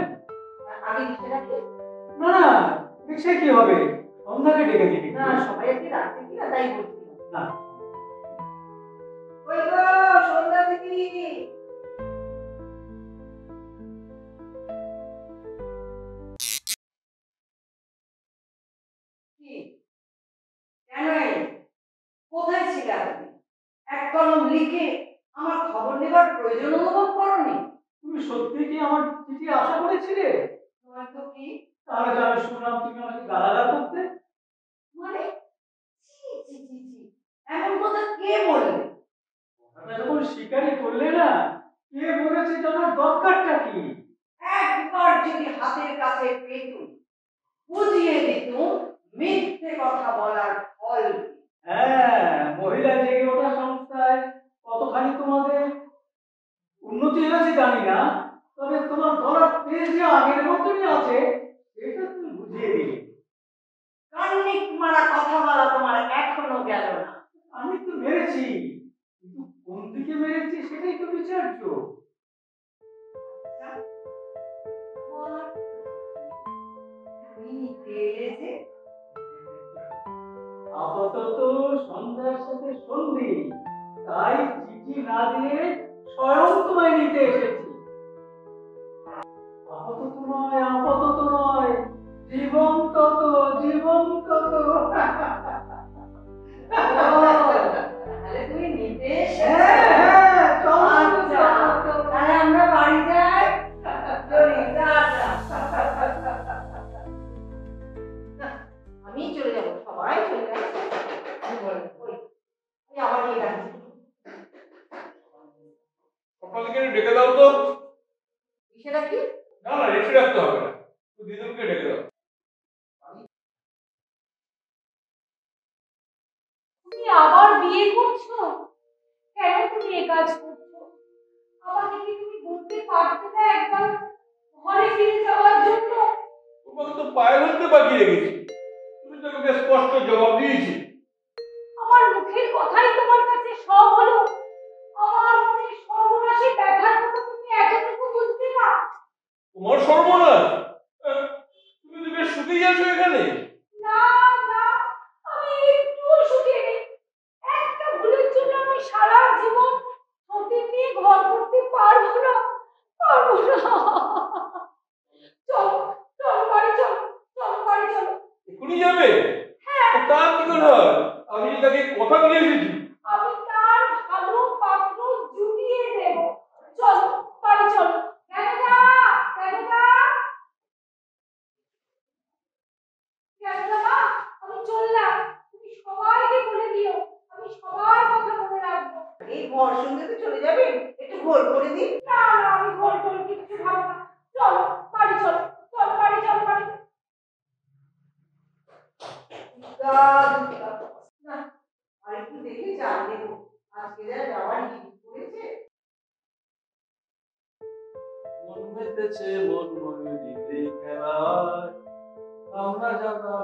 আমি লিখে রাখি। না না, সে কি হবে, সন্ধ্যাকে ডেকে দিবি। না, সবাই কি রাখছে কিনা তাই বলছি। না, ওই গো সন্ধ্যা দিদি। কেন কোথায় ছিলে আপনি? এক কলম লিখে আমার খবর নেবার প্রয়োজন অনুভব করনি? তুমি সত্যি কি আমার চিঠি আশা করেছিলে? নয়তো কি? তাহলে তো আমি শুনলাম তুমি আমাকে গালাগাল করতে। মানে এমন কথা কে বলবে? কথাটা যখন স্বীকারই করলে না, কে বলেছে জানার দরকারটা কি? একবার যদি হাতের কাছে পেতুম, বুঝিয়ে দিতুম মিথ্যে কথা বলার ফল। হ্যাঁ, মহিলা জেগে ওঠা সংস্থায় কতখানি তোমাদের উন্নতি হয়েছে জানি না, তবে তোমার গলার তেজ যে আগের মতনই আছে সেটা তুমি বুঝিয়ে দিলে। কান্নিক মারা কথা বলা তোমার এখনো গেল না। আমি তো মেরেছি, কিন্তু কোন দিকে মেরেছি সেটাই তো বিচার্য। আপাতত সন্ধ্যার সাথে সন্ধি, তাই চিঠি না দিয়ে স্বয়ং তোমায় নিতে এসেছি। আপাতত নয়, জীবন তত। তুমি নিতে এসেছো? হ্যাঁ, চলো। তাহলে আমরা বাড়ি যাই। আপনাদেরকে ডেকে দাও তো। সেটা কি? না না, রেখে রাখতে হবে না, দিদুনকে ডেকে দাও। তুমি আবার বিয়ে করছো? কেন তুমি এ কাজ করছো? আমাকে কি তুমি বলতে পারতে না একবার ঘরে ফিরে যাওয়ার জন্য? তোমাকে তো পায়ে ধরতে বাকি রেখেছি, তুমি তো আমাকে স্পষ্ট জবাব দিয়েছি। আমার মুখের কথাই তোমার কাছে সব হলো? আমার মনে সর্বনাশে ব্যথার কথা তুমি এতটুকু বুঝতে না? তোমার সর্বনাশ? তুমি তো বেশ সুখেই আছো এখানে। না না, আমি একটুও সুখে নেই। একটা ভুলের জন্য আমি সারা জীবন সতীন নিয়ে ঘর করতে পারবো না, পারবো না। চলো চলো বাড়ি চলো, চলো বাড়ি চলো। এখনই যাবে? হ্যাঁ। তা কি করে হয়? আমি তাকে কথা দিয়ে এসেছি। আমি তার ভালো পাত্র জুটিয়ে দেব। চলো বাড়ি চলো। কেননা মা, আমি চললাম। তুমি সবাইকে বলে দিও আমি সবার কথা মনে রাখবো। এই ঘর সঙ্গে তো চলে যাবেন, একটু গোল করে দিন। না না, আমি ঘর টোল কিচ্ছু ভাবো না। চলো বাড়ি চলো, চলো বাড়ি চলো, বাড়ি। না, আর একটু দেখে যান দেবো, আজকে যা যাওয়ার হিট করেছে। মন মেতেছে মন ময়ূরীতে খেলায়, আমরা যারা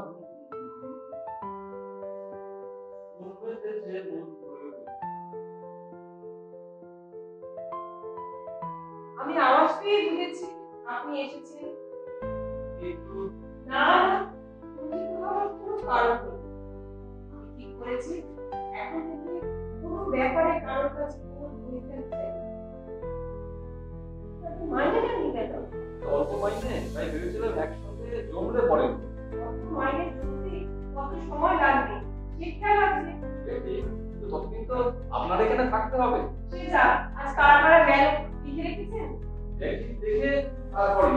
মন মেতেছে মন ময়ূরী। আমি আওয়াজ পেয়ে বুঝেছি আপনি এসেছেন। একটু না না, লজ্জিত হওয়ার কোনো কারণ নেই। আমি ঠিক করেছি এখন থেকে কোনো ব্যাপারে কারোর কাছে কোনো ভূমিকা চাই না। আপনি মাইনে নেননি কেন? অল্প মাইনে, তাই ভেবেছিলাম একসঙ্গে জমলে পড়ে। অত মাইনে জমতে কত সময় লাগবে? ঠিকঠাক লাগছে। কিন্তু ততদিন তো আপনার এখানে থাকতে হবে। সে যা, আজ কারা কারা গেল লিখে রেখেছেন? দেখে তারপরে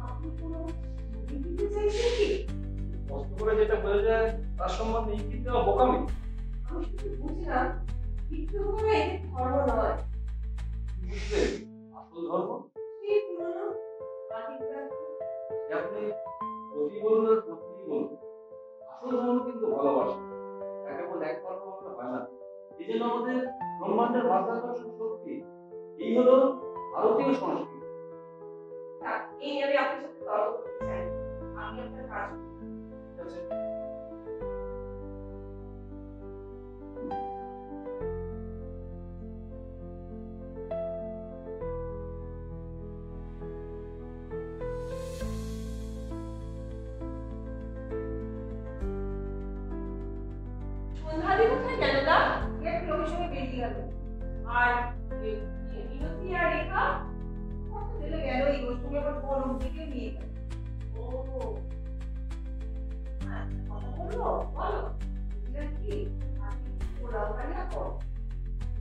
আপনি কোনো ইঙ্গিত দিতে চাইছেন কি? কষ্ট করে যেটা বোঝা যায় তার সম্বন্ধে ইঙ্গিত দেওয়া বোকামি। আমি শুধু বুঝলাম বিদ্রোহ এদের ধর্ম নয়। বুঝলে আসল ধর্ম সেই পুরনো আদিগ্রাহ্য। আপনি প্রতি বলুন আর প্রতি বলুন, আসল ধর্ম কিন্তু ভালোবাসা। কেবল একতরফা ভাবে হয় না। এই জন্য আমাদের ব্রহ্মাণ্ডের মাধ্যাকর্ষণ শক্তি, এই হলো ভারতীয় সংস্কৃতি। এই নিয়ে আমি আপনার সাথে তর্ক করতে চাই। আমি আপনার কাজ ঠিক আছে? সন্ধ্যাদি কোথায় গেল না? একটু লোকের সঙ্গে বেরিয়ে গেল। আর মিনতি আর রেখা কত চলে গেল, এই ওর আবার বরং দিকে নিয়ে গেল। ও কথা বললো, বলো বুঝলেন কি? আপনি ওরাও না করো,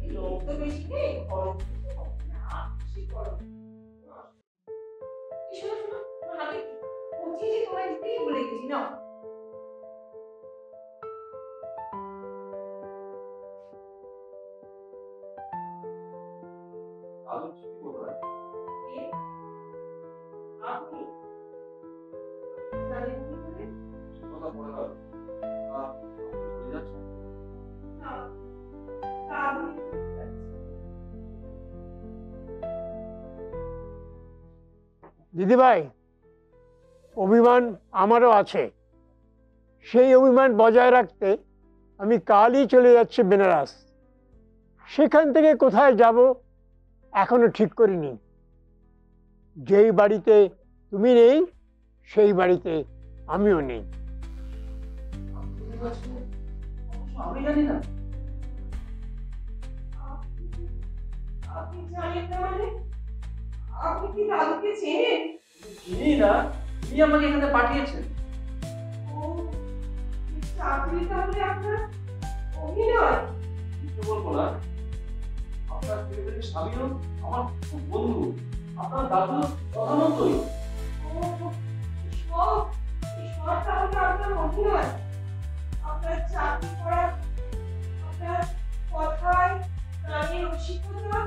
এই লোক তো বেশি নেই, খরচ বেশি হবে না, খুশি করো। শোনো শোনো, তোমার হাতে পচিয়ে যে তোমায় দিতেই ভুলে গেছি না। আপনি জানেন কি করে? কথা বলে না, আপনি যাচ্ছেন না, তা আমি দিদিভাই, অভিমান আমারও আছে। সেই অভিমান বজায় রাখতে আমি কালই চলে যাচ্ছি বেনারস। সেখান থেকে কোথায় যাব এখনো ঠিক করিনি। যেই বাড়িতে তুমি নেই সেই বাড়িতে আমিও নেই। আমি জানি না। আপনি জানেন না মানে? আপনি কি দাদুকে চেনেন? চিনি না, তিনি আমাকে এখানে পাঠিয়েছেন। ও, চাকরি তাহলে আপনার অভিনয়? কিছু বলবো না, আপনার ছেলেদের স্বামীও আমার খুব বন্ধু, আপনার দাদু প্রধানমন্ত্রী। সব তাহলে আপনার অভিনয়। আপনার চাকরি করা, আপনার কথায় গানের রসিকতা,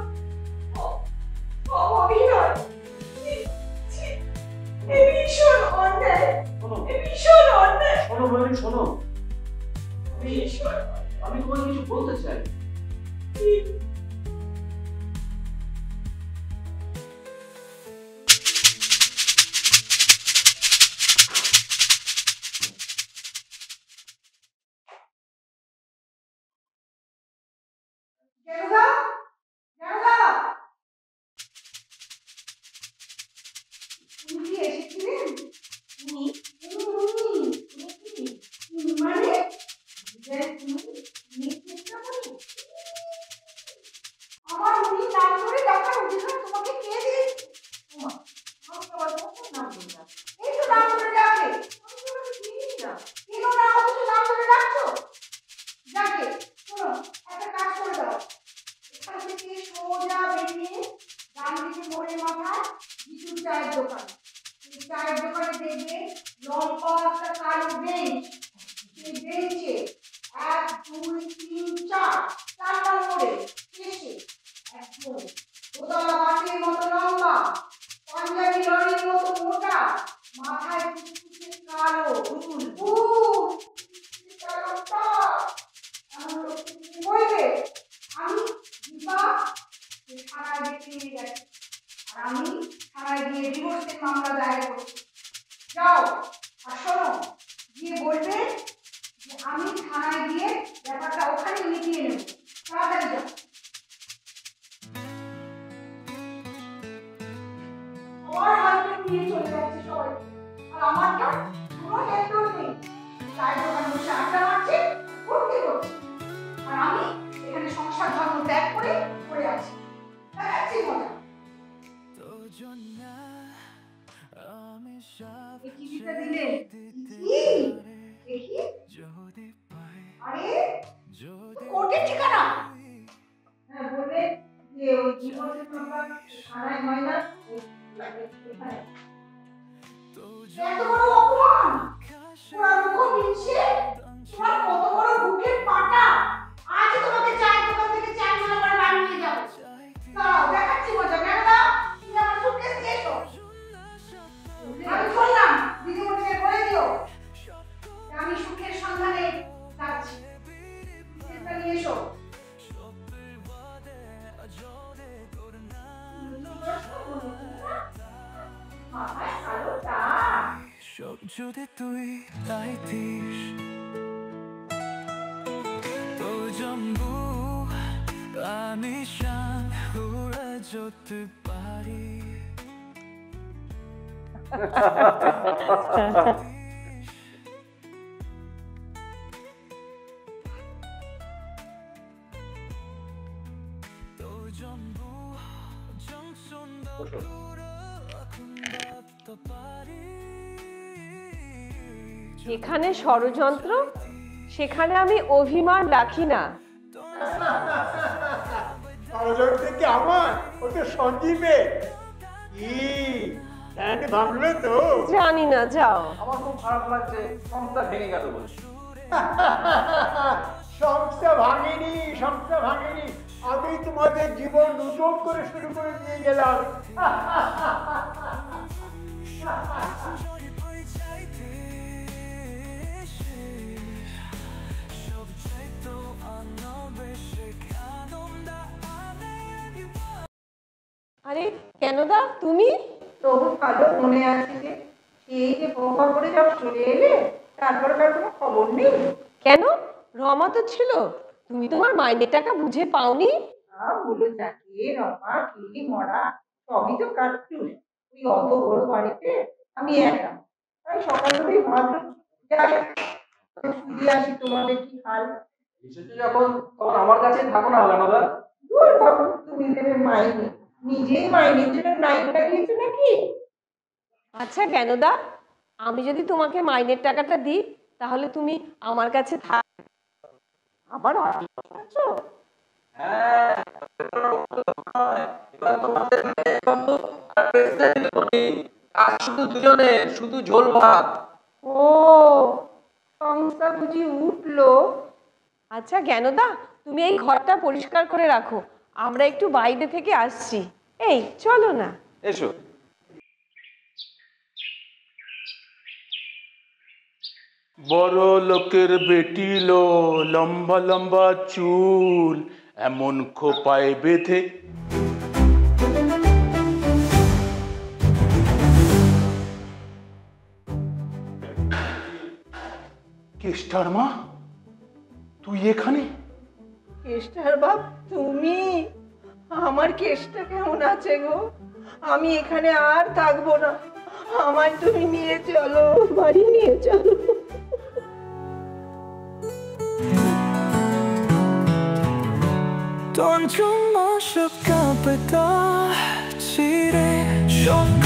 যেখানে তোমাকে কে দিই আমি তোমার কখন নাম বললাম এই তো নাম ধরে ডাকে আমি তোমাকে চিনি না কেন না অথচ নাম ধরে ডাকছো যাকে শোনো একটা কাজ করে দাও এখান থেকে সোজা বেরিয়ে ডান দিকে মোড়ের মাথায় বিচুর চায়ের দোকান এই চায়ের দোকানে দেখবে লম্বা একটা কালো বেঞ্চ সেই বেঞ্চে 1 2 3 4 নম্বরে শেষে একদম দোতলা বাটির মতো লম্বা পাঞ্জাবি লরির মতো মোটা মাথায় কুচকুচে কালো বলবে আমি দীপা থানায় দেখতে নিয়ে গেছি আর আমি থানায় গিয়ে ডিভোর্সের মামলা দায়ের করছি যাও আর শোনো গিয়ে বলবে যে আমি থানায় গিয়ে ব্যাপারটা ওখানে মিটিয়ে নেব তাড়াতাড়ি যাও আমার হাজবেন্ড নিয়ে চলে যাচ্ছে সবাই আর আমারটা কোনো হেল্প নেই চায়ের দোকানে বসে আড্ডা মারছে ফুর্তি করছে আর আমি এখানে সংসার ধর্ম ত্যাগ করে পড়ে আছি দেখাচ্ছি মজা এই টিভিটা দিলে দেখি আরে কোর্টের ঠিকানা হ্যাঁ বলবে যে ওই ডিভোর্সের মামলা থানায় হয় না এত বড় অপমান তোমার মুখ মিলছে তোমার কত বড় বুকের পাটা আজ তোমাকে চায়ের দোকান থেকে চা কিনে আবার বাড়ি নিয়ে যাবো দাও দেখাচ্ছি মজা কেন দাও তুমি আমার সুটকেস দিয়ে এসো আমি বললাম দিদিমণিকে বলে দিও আমি সুখের সন্ধানে যাচ্ছি সেটা নিয়ে এসো যদি তুই চাইতিস তো জম্বু আমি শান উড়ে যেতে পারি তো জম্বু জং সুন্দর এখানে ষড়যন্ত্র সেখানে আমি অভিমান রাখি না ষড়যন্ত্র কি আমার ওটা সঞ্জীবে কি ভাবলে তো জানি না যাও আমার খুব খারাপ লাগছে সংস্থা ভেঙে গেল বলে সংস্থা ভাঙেনি আমি তোমাদের জীবন নতুন করে শুরু করে দিয়ে গেলাম আরে কেন দা তুমি তবু কালো মনে আছে যে এই যে বোমা করে যাও চলে এলে তারপরে তার কোনো খবর নেই কেন রমা তো ছিল তুমি তোমার মাইনের টাকা বুঝে পাওনি ভুলে যাকে রমা কি মরা সবই তো কাটছুস তুই অত বড় বাড়িতে আমি একা তাই সকাল থেকেই ভাবলাম ফিরে আসি তোমাদের কি হাল এসেছো যখন তখন আমার কাছে থাকো না কেন দা দূর বাবু তুমি দেবে মাইনে নিজেই মাইনের জন্য নাইটটা গিয়েছো নাকি আচ্ছা কেন দা আমি যদি তোমাকে মাইনের টাকাটা দিই তাহলে তুমি আমার কাছে থাক আবার শুধু দুজনে শুধু ঝোল ভাত ও সংস্থা বুঝি উঠলো আচ্ছা জ্ঞানদা তুমি এই ঘরটা পরিষ্কার করে রাখো আমরা একটু বাইরে থেকে আসছি এই চলো না এসো বড় লোকের বেটি লো লম্বা লম্বা চুল এমন খোপায় বেঁধে কেষ্টার মা তুই এখানে কেষ্টার বাপ তুমি আমার কেষ্টা কেমন আছে গো আমি এখানে আর থাকবো না আমায় তুমি নিয়ে চলো বাড়ি নিয়ে চলো Don't you know 不得起的胸口。